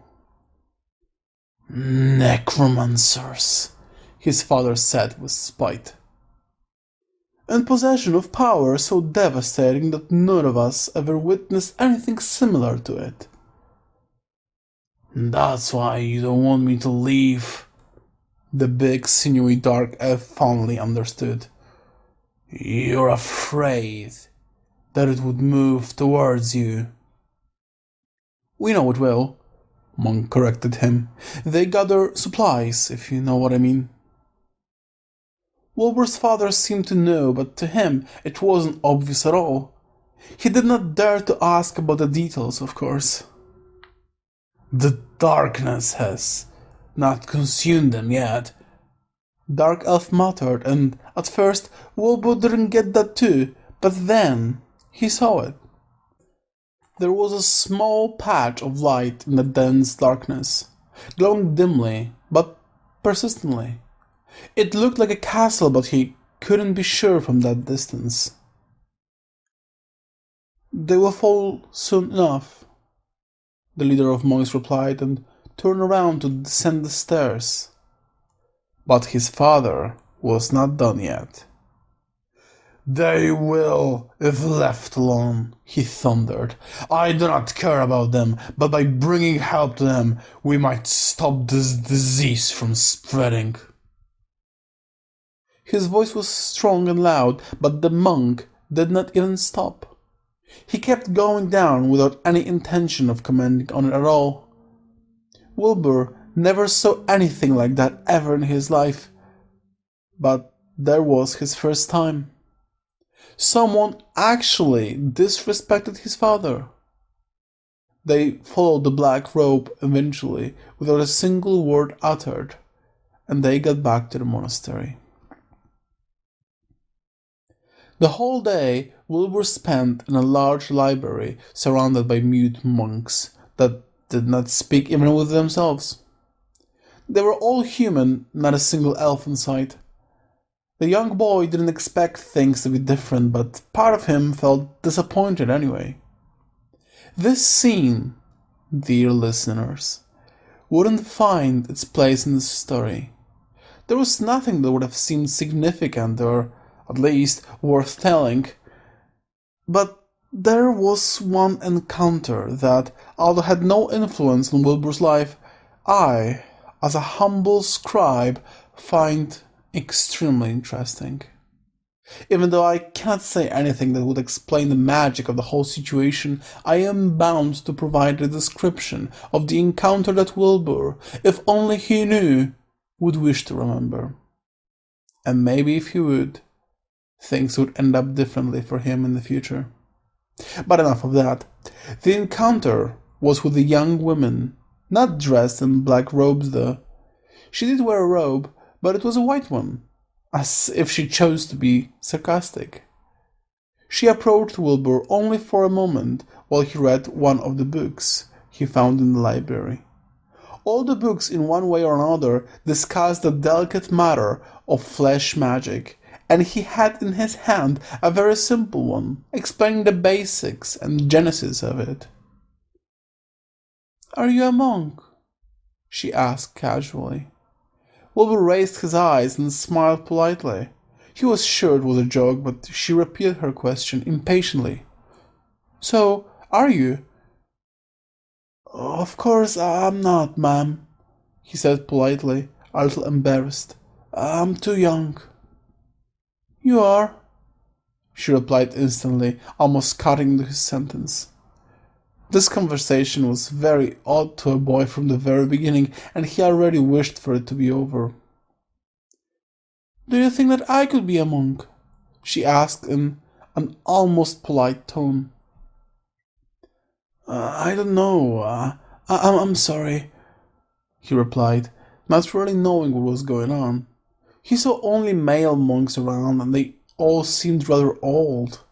"Necromancers," his father said with spite. "In possession of power so devastating that none of us ever witnessed anything similar to it." "That's why you don't want me to leave," the big, sinewy dark elf fondly understood. "You're afraid that it would move towards you." "We know it will," Monk corrected him. "They gather supplies, if you know what I mean." Wilbur's father seemed to know, but to him it wasn't obvious at all. He did not dare to ask about the details, of course. "The darkness has not consumed them yet," Dark Elf muttered, and at first Wilbur didn't get that too, but then he saw it. There was a small patch of light in the dense darkness, glowing dimly, but persistently. It looked like a castle, but he couldn't be sure from that distance. "They will fall soon enough," the leader of monks replied, and turned around to descend the stairs. But his father was not done yet. "They will, if left alone," he thundered. "I do not care about them, but by bringing help to them, we might stop this disease from spreading." His voice was strong and loud, but the monk did not even stop. He kept going down without any intention of commenting on it at all. Wilbur never saw anything like that ever in his life, but there was his first time. Someone actually disrespected his father. They followed the black robe eventually, without a single word uttered, and they got back to the monastery. The whole day Wilbur spent in a large library surrounded by mute monks that did not speak even with themselves. They were all human, not a single elf in sight. The young boy didn't expect things to be different, but part of him felt disappointed anyway. This scene, dear listeners, wouldn't find its place in the story. There was nothing that would have seemed significant or, at least, worth telling. But there was one encounter that, although had no influence on Wilbur's life, I, as a humble scribe, find extremely interesting. Even though I cannot say anything that would explain the magic of the whole situation, I am bound to provide a description of the encounter that Wilbur, if only he knew, would wish to remember. And maybe if he would, things would end up differently for him in the future. But enough of that. The encounter was with a young woman, not dressed in black robes though. She did wear a robe, but it was a white one, as if she chose to be sarcastic. She approached Wilbur only for a moment while he read one of the books he found in the library. All the books, in one way or another, discussed the delicate matter of flesh magic, and he had in his hand a very simple one, explaining the basics and genesis of it. "Are you a monk?" she asked casually. Wilbur raised his eyes and smiled politely. He was sure it was a joke, but she repeated her question impatiently. "So, are you?" Of course I'm not, ma'am, he said politely, a little embarrassed. I'm too young. You are, she replied instantly, almost cutting into his sentence. This conversation was very odd to a boy from the very beginning, and he already wished for it to be over. Do you think that I could be a monk? She asked in an almost polite tone. I don't know. I'm sorry, he replied, not really knowing what was going on. He saw only male monks around, and they all seemed rather old.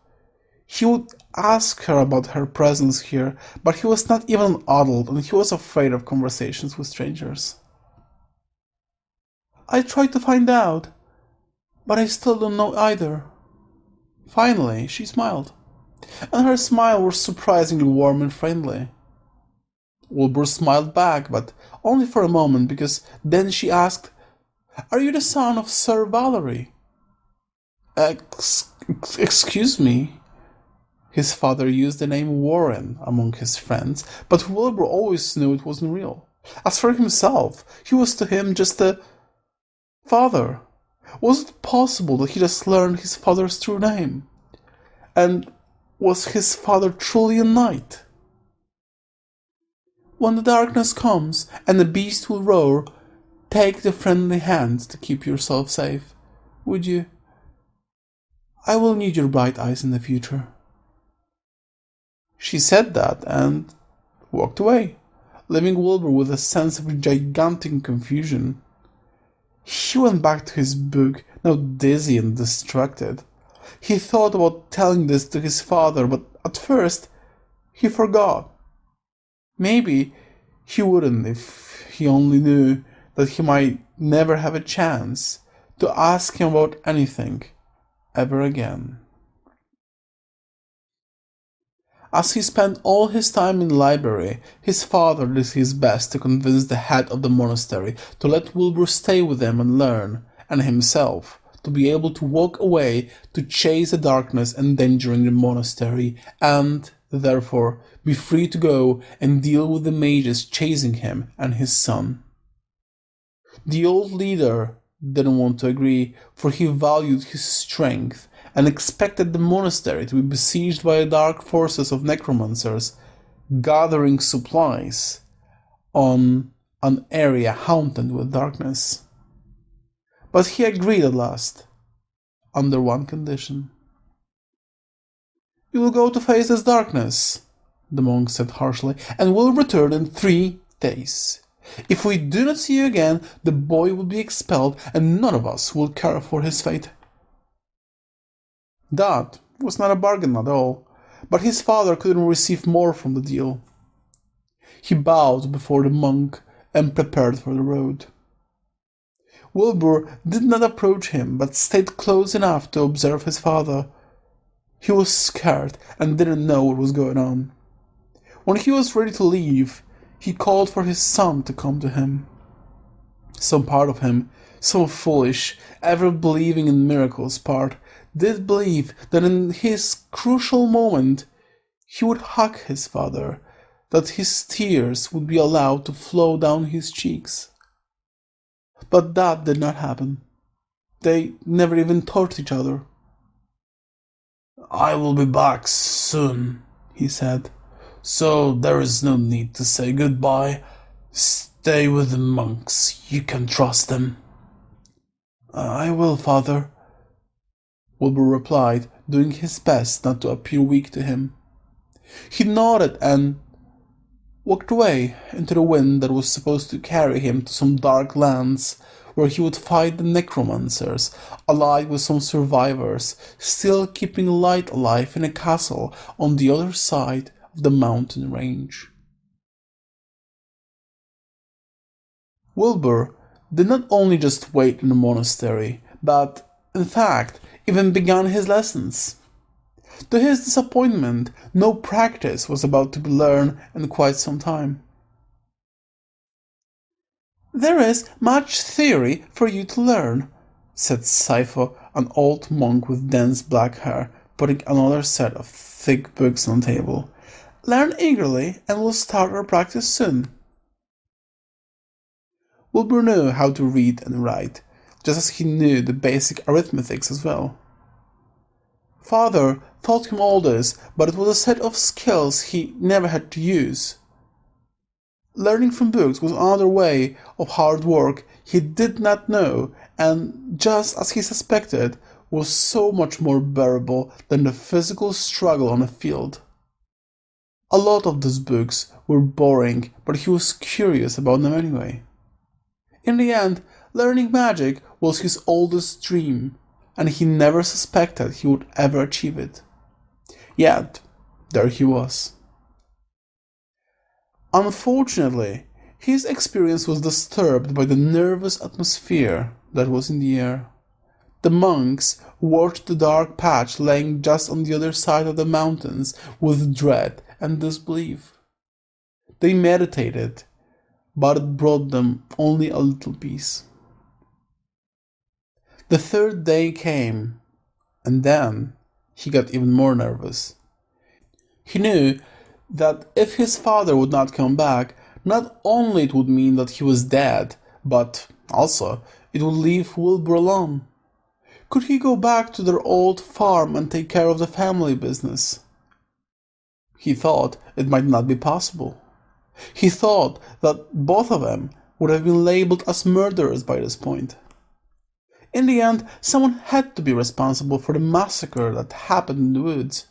He would ask her about her presence here, but he was not even an adult, and he was afraid of conversations with strangers. I tried to find out, but I still don't know either. Finally, she smiled, and her smile was surprisingly warm and friendly. Wilbur smiled back, but only for a moment, because then she asked, Are you the son of Sir Valery? Excuse me. His father used the name Warren among his friends, but Wilbur always knew it wasn't real. As for himself, he was to him just a father. Was it possible that he just learned his father's true name? And was his father truly a knight? When the darkness comes and the beast will roar, take the friendly hand to keep yourself safe, would you? I will need your bright eyes in the future. She said that and walked away, leaving Wilbur with a sense of gigantic confusion. He went back to his book, now dizzy and distracted. He thought about telling this to his father, but at first he forgot. Maybe he wouldn't if he only knew that he might never have a chance to ask him about anything ever again. As he spent all his time in the library, his father did his best to convince the head of the monastery to let Wilbur stay with them and learn, and himself to be able to walk away to chase the darkness and danger in the monastery, and, therefore, be free to go and deal with the mages chasing him and his son. The old leader didn't want to agree, for he valued his strength and expected the monastery to be besieged by the dark forces of necromancers, gathering supplies on an area haunted with darkness. But he agreed at last, under one condition. You will go to face this darkness, the monk said harshly, and will return in 3 days. If we do not see you again, the boy will be expelled, and none of us will care for his fate. That was not a bargain at all, but his father couldn't receive more from the deal. He bowed before the monk and prepared for the road. Wilbur did not approach him, but stayed close enough to observe his father. He was scared and didn't know what was going on. When he was ready to leave, he called for his son to come to him. Some part of him, so foolish, ever believing in miracles part, did believe that in his crucial moment he would hug his father, that his tears would be allowed to flow down his cheeks. But that did not happen. They never even touched each other. I will be back soon, he said, so there is no need to say goodbye. Stay with the monks, you can trust them. I will, father, Wilbur replied, doing his best not to appear weak to him. He nodded and walked away into the wind that was supposed to carry him to some dark lands where he would fight the necromancers, allied with some survivors, still keeping light alive in a castle on the other side of the mountain range. Wilbur did not only just wait in the monastery, but, in fact, even began his lessons. To his disappointment, no practice was about to be learned in quite some time. There is much theory for you to learn, said Saipho, an old monk with dense black hair, putting another set of thick books on the table. Learn eagerly and we'll start our practice soon. Wilbur knew how to read and write, just as he knew the basic arithmetics as well. Father taught him all this, but it was a set of skills he never had to use. Learning from books was another way of hard work he did not know, and just as he suspected, was so much more bearable than the physical struggle on a field. A lot of these books were boring, but he was curious about them anyway. In the end, learning magic was his oldest dream, and he never suspected he would ever achieve it. Yet, there he was. Unfortunately, his experience was disturbed by the nervous atmosphere that was in the air. The monks watched the dark patch lying just on the other side of the mountains with dread and disbelief. They meditated, but it brought them only a little peace. The third day came, and then he got even more nervous. He knew that if his father would not come back, not only it would mean that he was dead, but also it would leave Wilbur alone. Could he go back to their old farm and take care of the family business? He thought it might not be possible. He thought that both of them would have been labeled as murderers by this point. In the end, someone had to be responsible for the massacre that happened in the woods.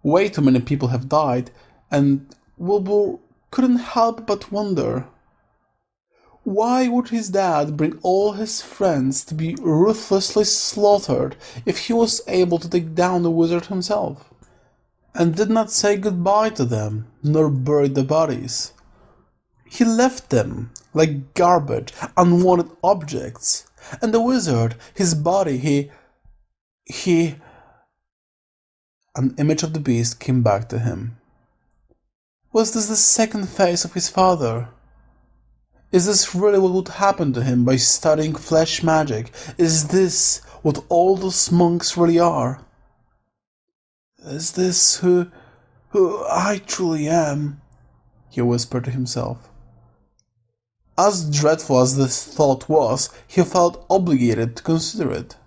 Way too many people have died, and Wilbur couldn't help but wonder. Why would his dad bring all his friends to be ruthlessly slaughtered if he was able to take down the wizard himself, and did not say goodbye to them, nor bury the bodies? He left them like garbage, unwanted objects, and the wizard, his body, he... An image of the beast came back to him. Was this the second phase of his father? Is this really what would happen to him by studying flesh magic? Is this what all those monks really are? Is this who I truly am? He whispered to himself. As dreadful as this thought was, he felt obligated to consider it.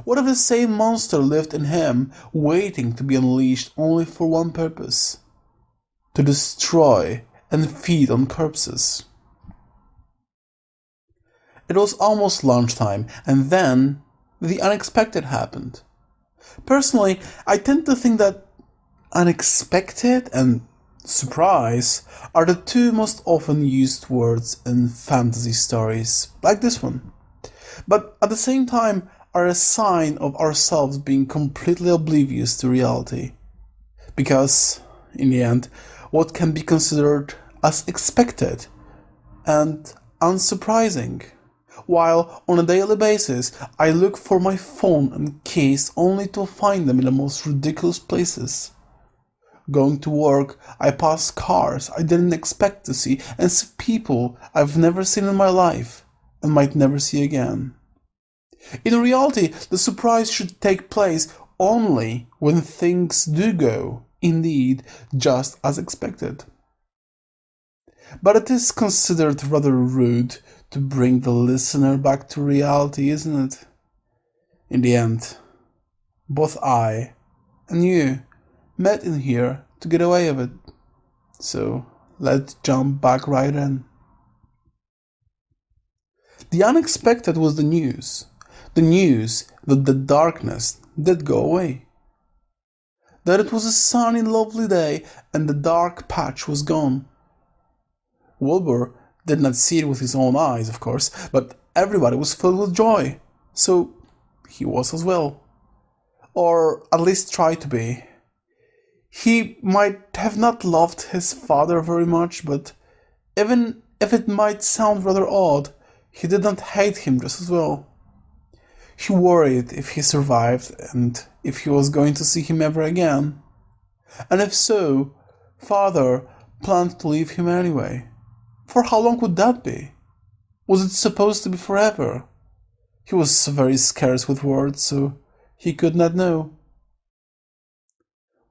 What if the same monster lived in him, waiting to be unleashed only for one purpose? To destroy and feed on corpses. It was almost lunchtime, and then the unexpected happened. Personally, I tend to think that unexpected and surprise are the two most often used words in fantasy stories, like this one. But at the same time, are a sign of ourselves being completely oblivious to reality. Because, in the end, what can be considered as expected and unsurprising? While, on a daily basis, I look for my phone and keys only to find them in the most ridiculous places. Going to work, I pass cars I didn't expect to see and see people I've never seen in my life and might never see again. In reality, the surprise should take place only when things do go, indeed, just as expected. But it is considered rather rude to bring the listener back to reality, isn't it? In the end, both I and you met in here to get away with it. So let's jump back right in. The unexpected was the news. The news that the darkness did go away. That it was a sunny, lovely day and the dark patch was gone. Wilbur did not see it with his own eyes, of course, but everybody was filled with joy, so he was as well. Or at least tried to be. He might have not loved his father very much, but even if it might sound rather odd, he did not hate him just as well. He worried if he survived and if he was going to see him ever again. And if so, father planned to leave him anyway. For how long would that be? Was it supposed to be forever? He was very scarce with words, so he could not know.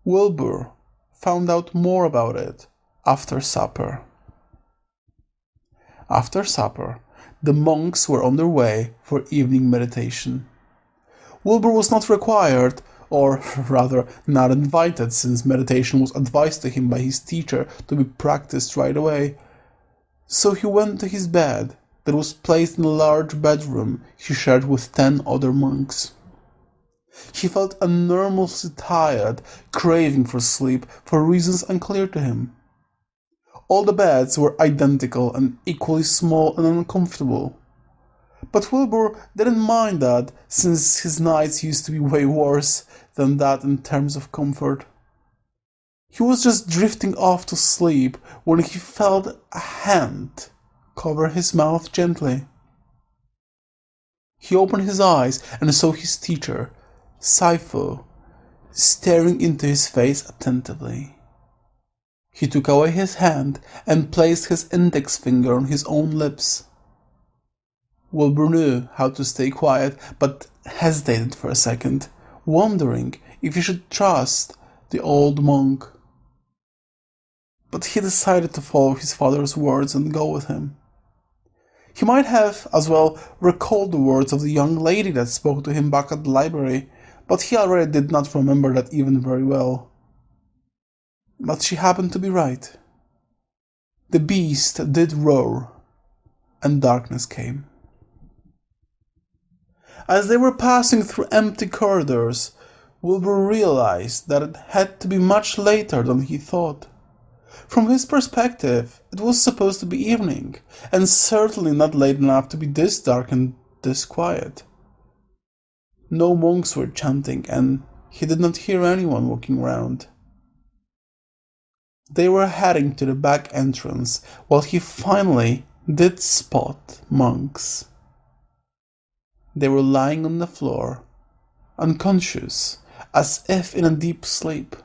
Wilbur found out more about it after supper. After supper, the monks were on their way for evening meditation. Wilbur was not required, or rather not invited, since meditation was advised to him by his teacher to be practiced right away. So he went to his bed that was placed in a large bedroom he shared with 10 other monks. He felt enormously tired, craving for sleep for reasons unclear to him. All the beds were identical and equally small and uncomfortable. But Wilbur didn't mind that, since his nights used to be way worse than that in terms of comfort. He was just drifting off to sleep when he felt a hand cover his mouth gently. He opened his eyes and saw his teacher, Saipho, staring into his face attentively. He took away his hand and placed his index finger on his own lips. Wilbur knew how to stay quiet, but hesitated for a second, wondering if he should trust the old monk. But he decided to follow his father's words and go with him. He might have, as well, recalled the words of the young lady that spoke to him back at the library, but he already did not remember that even very well. But she happened to be right. The beast did roar, and darkness came. As they were passing through empty corridors, Wilbur realized that it had to be much later than he thought. From his perspective, it was supposed to be evening, and certainly not late enough to be this dark and this quiet. No monks were chanting, and he did not hear anyone walking around. They were heading to the back entrance, while he finally did spot monks. They were lying on the floor, unconscious, as if in a deep sleep.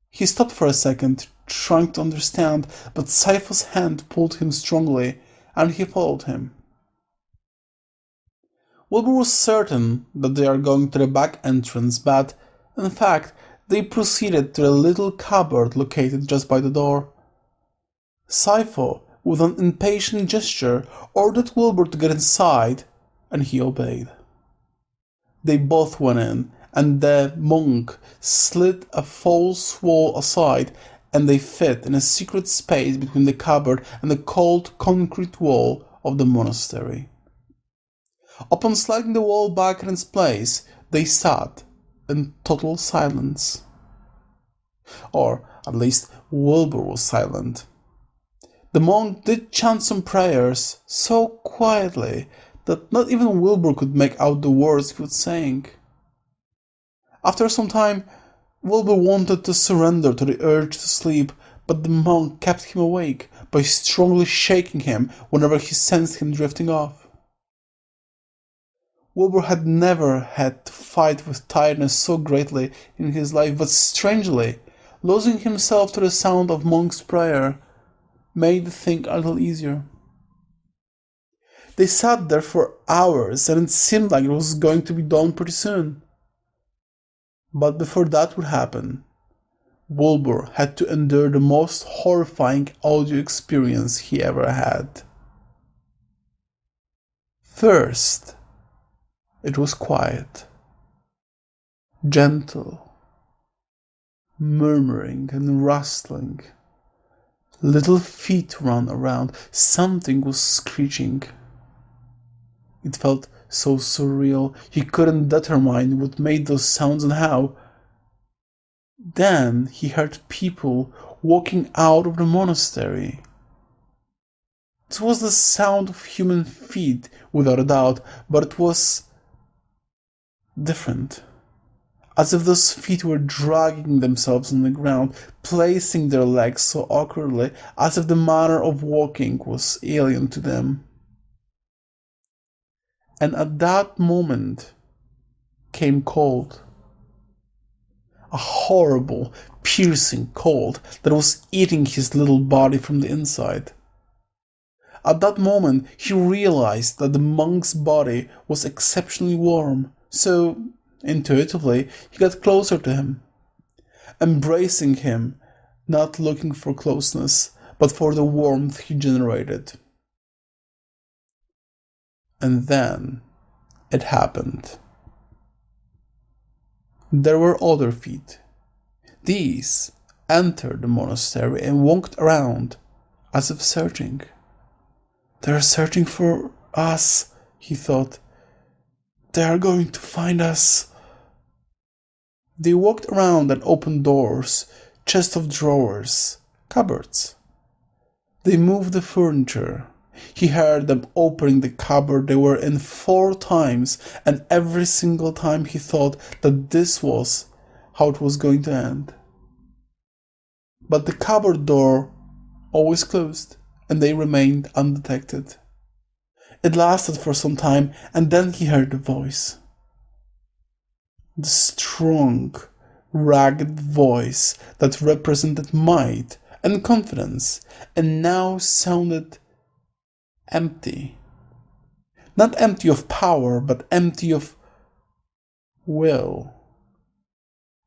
He stopped for a second, trying to understand, but Saipho's hand pulled him strongly, and he followed him. Wilbur was certain that they are going to the back entrance, but, in fact, they proceeded to a little cupboard located just by the door. Saipho, with an impatient gesture, ordered Wilbur to get inside, and he obeyed. They both went in, and the monk slid a false wall aside, and they fit in a secret space between the cupboard and the cold concrete wall of the monastery. Upon sliding the wall back in its place, they sat in total silence. Or, at least, Wilbur was silent. The monk did chant some prayers so quietly that not even Wilbur could make out the words he was saying. After some time, Wilbur wanted to surrender to the urge to sleep, but the monk kept him awake by strongly shaking him whenever he sensed him drifting off. Wilbur had never had to fight with tiredness so greatly in his life, but strangely, losing himself to the sound of monk's prayer made the thing a little easier. They sat there for hours, and it seemed like it was going to be dawn pretty soon. But before that would happen, Wilbur had to endure the most horrifying audio experience he ever had. First, it was quiet, gentle, murmuring and rustling. Little feet ran around, something was screeching. It felt so surreal, he couldn't determine what made those sounds and how. Then he heard people walking out of the monastery. It was the sound of human feet, without a doubt, but it was different. As if those feet were dragging themselves on the ground, placing their legs so awkwardly, as if the manner of walking was alien to them. And at that moment came cold. A horrible, piercing cold that was eating his little body from the inside. At that moment he realized that the monk's body was exceptionally warm, so intuitively he got closer to him. Embracing him, not looking for closeness, but for the warmth he generated. And then it happened. There were other feet. These entered the monastery and walked around as if searching. They are searching for us, he thought. They are going to find us. They walked around and opened doors, chests of drawers, cupboards. They moved the furniture. He heard them opening the cupboard they were in 4 times, and every single time he thought that this was how it was going to end. But the cupboard door always closed, and they remained undetected. It lasted for some time, and then he heard a voice. The strong, ragged voice that represented might and confidence, and now sounded empty. Not empty of power, but empty of will.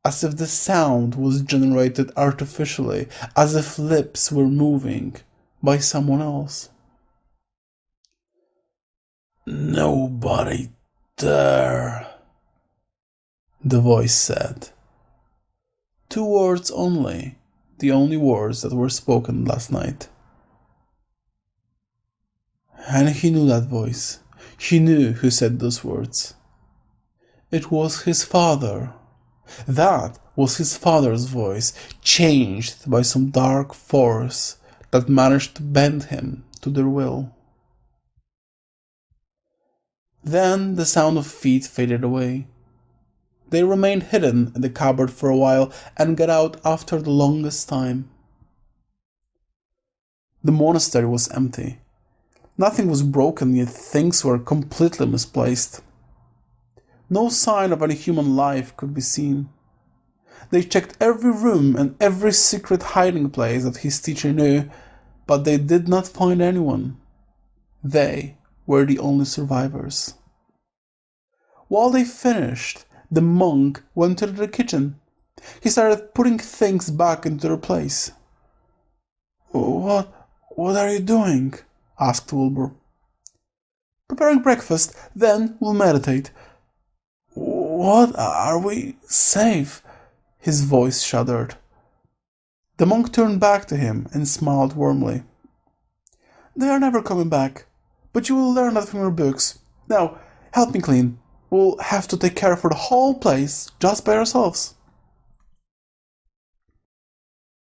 As if the sound was generated artificially, as if lips were moving by someone else. "Nobody there," the voice said. 2 words only, the only words that were spoken last night. And he knew that voice. He knew who said those words. It was his father. That was his father's voice, changed by some dark force that managed to bend him to their will. Then the sound of feet faded away. They remained hidden in the cupboard for a while and got out after the longest time. The monastery was empty. Nothing was broken, yet things were completely misplaced. No sign of any human life could be seen. They checked every room and every secret hiding place that his teacher knew, but they did not find anyone. They were the only survivors. While they finished, the monk went to the kitchen. He started putting things back into their place. What are you doing?" asked Wilbur. "Preparing breakfast, then we'll meditate." "What? Are we safe?" His voice shuddered. The monk turned back to him and smiled warmly. "They are never coming back, but you will learn that from your books. Now, help me clean. We'll have to take care for the whole place just by ourselves."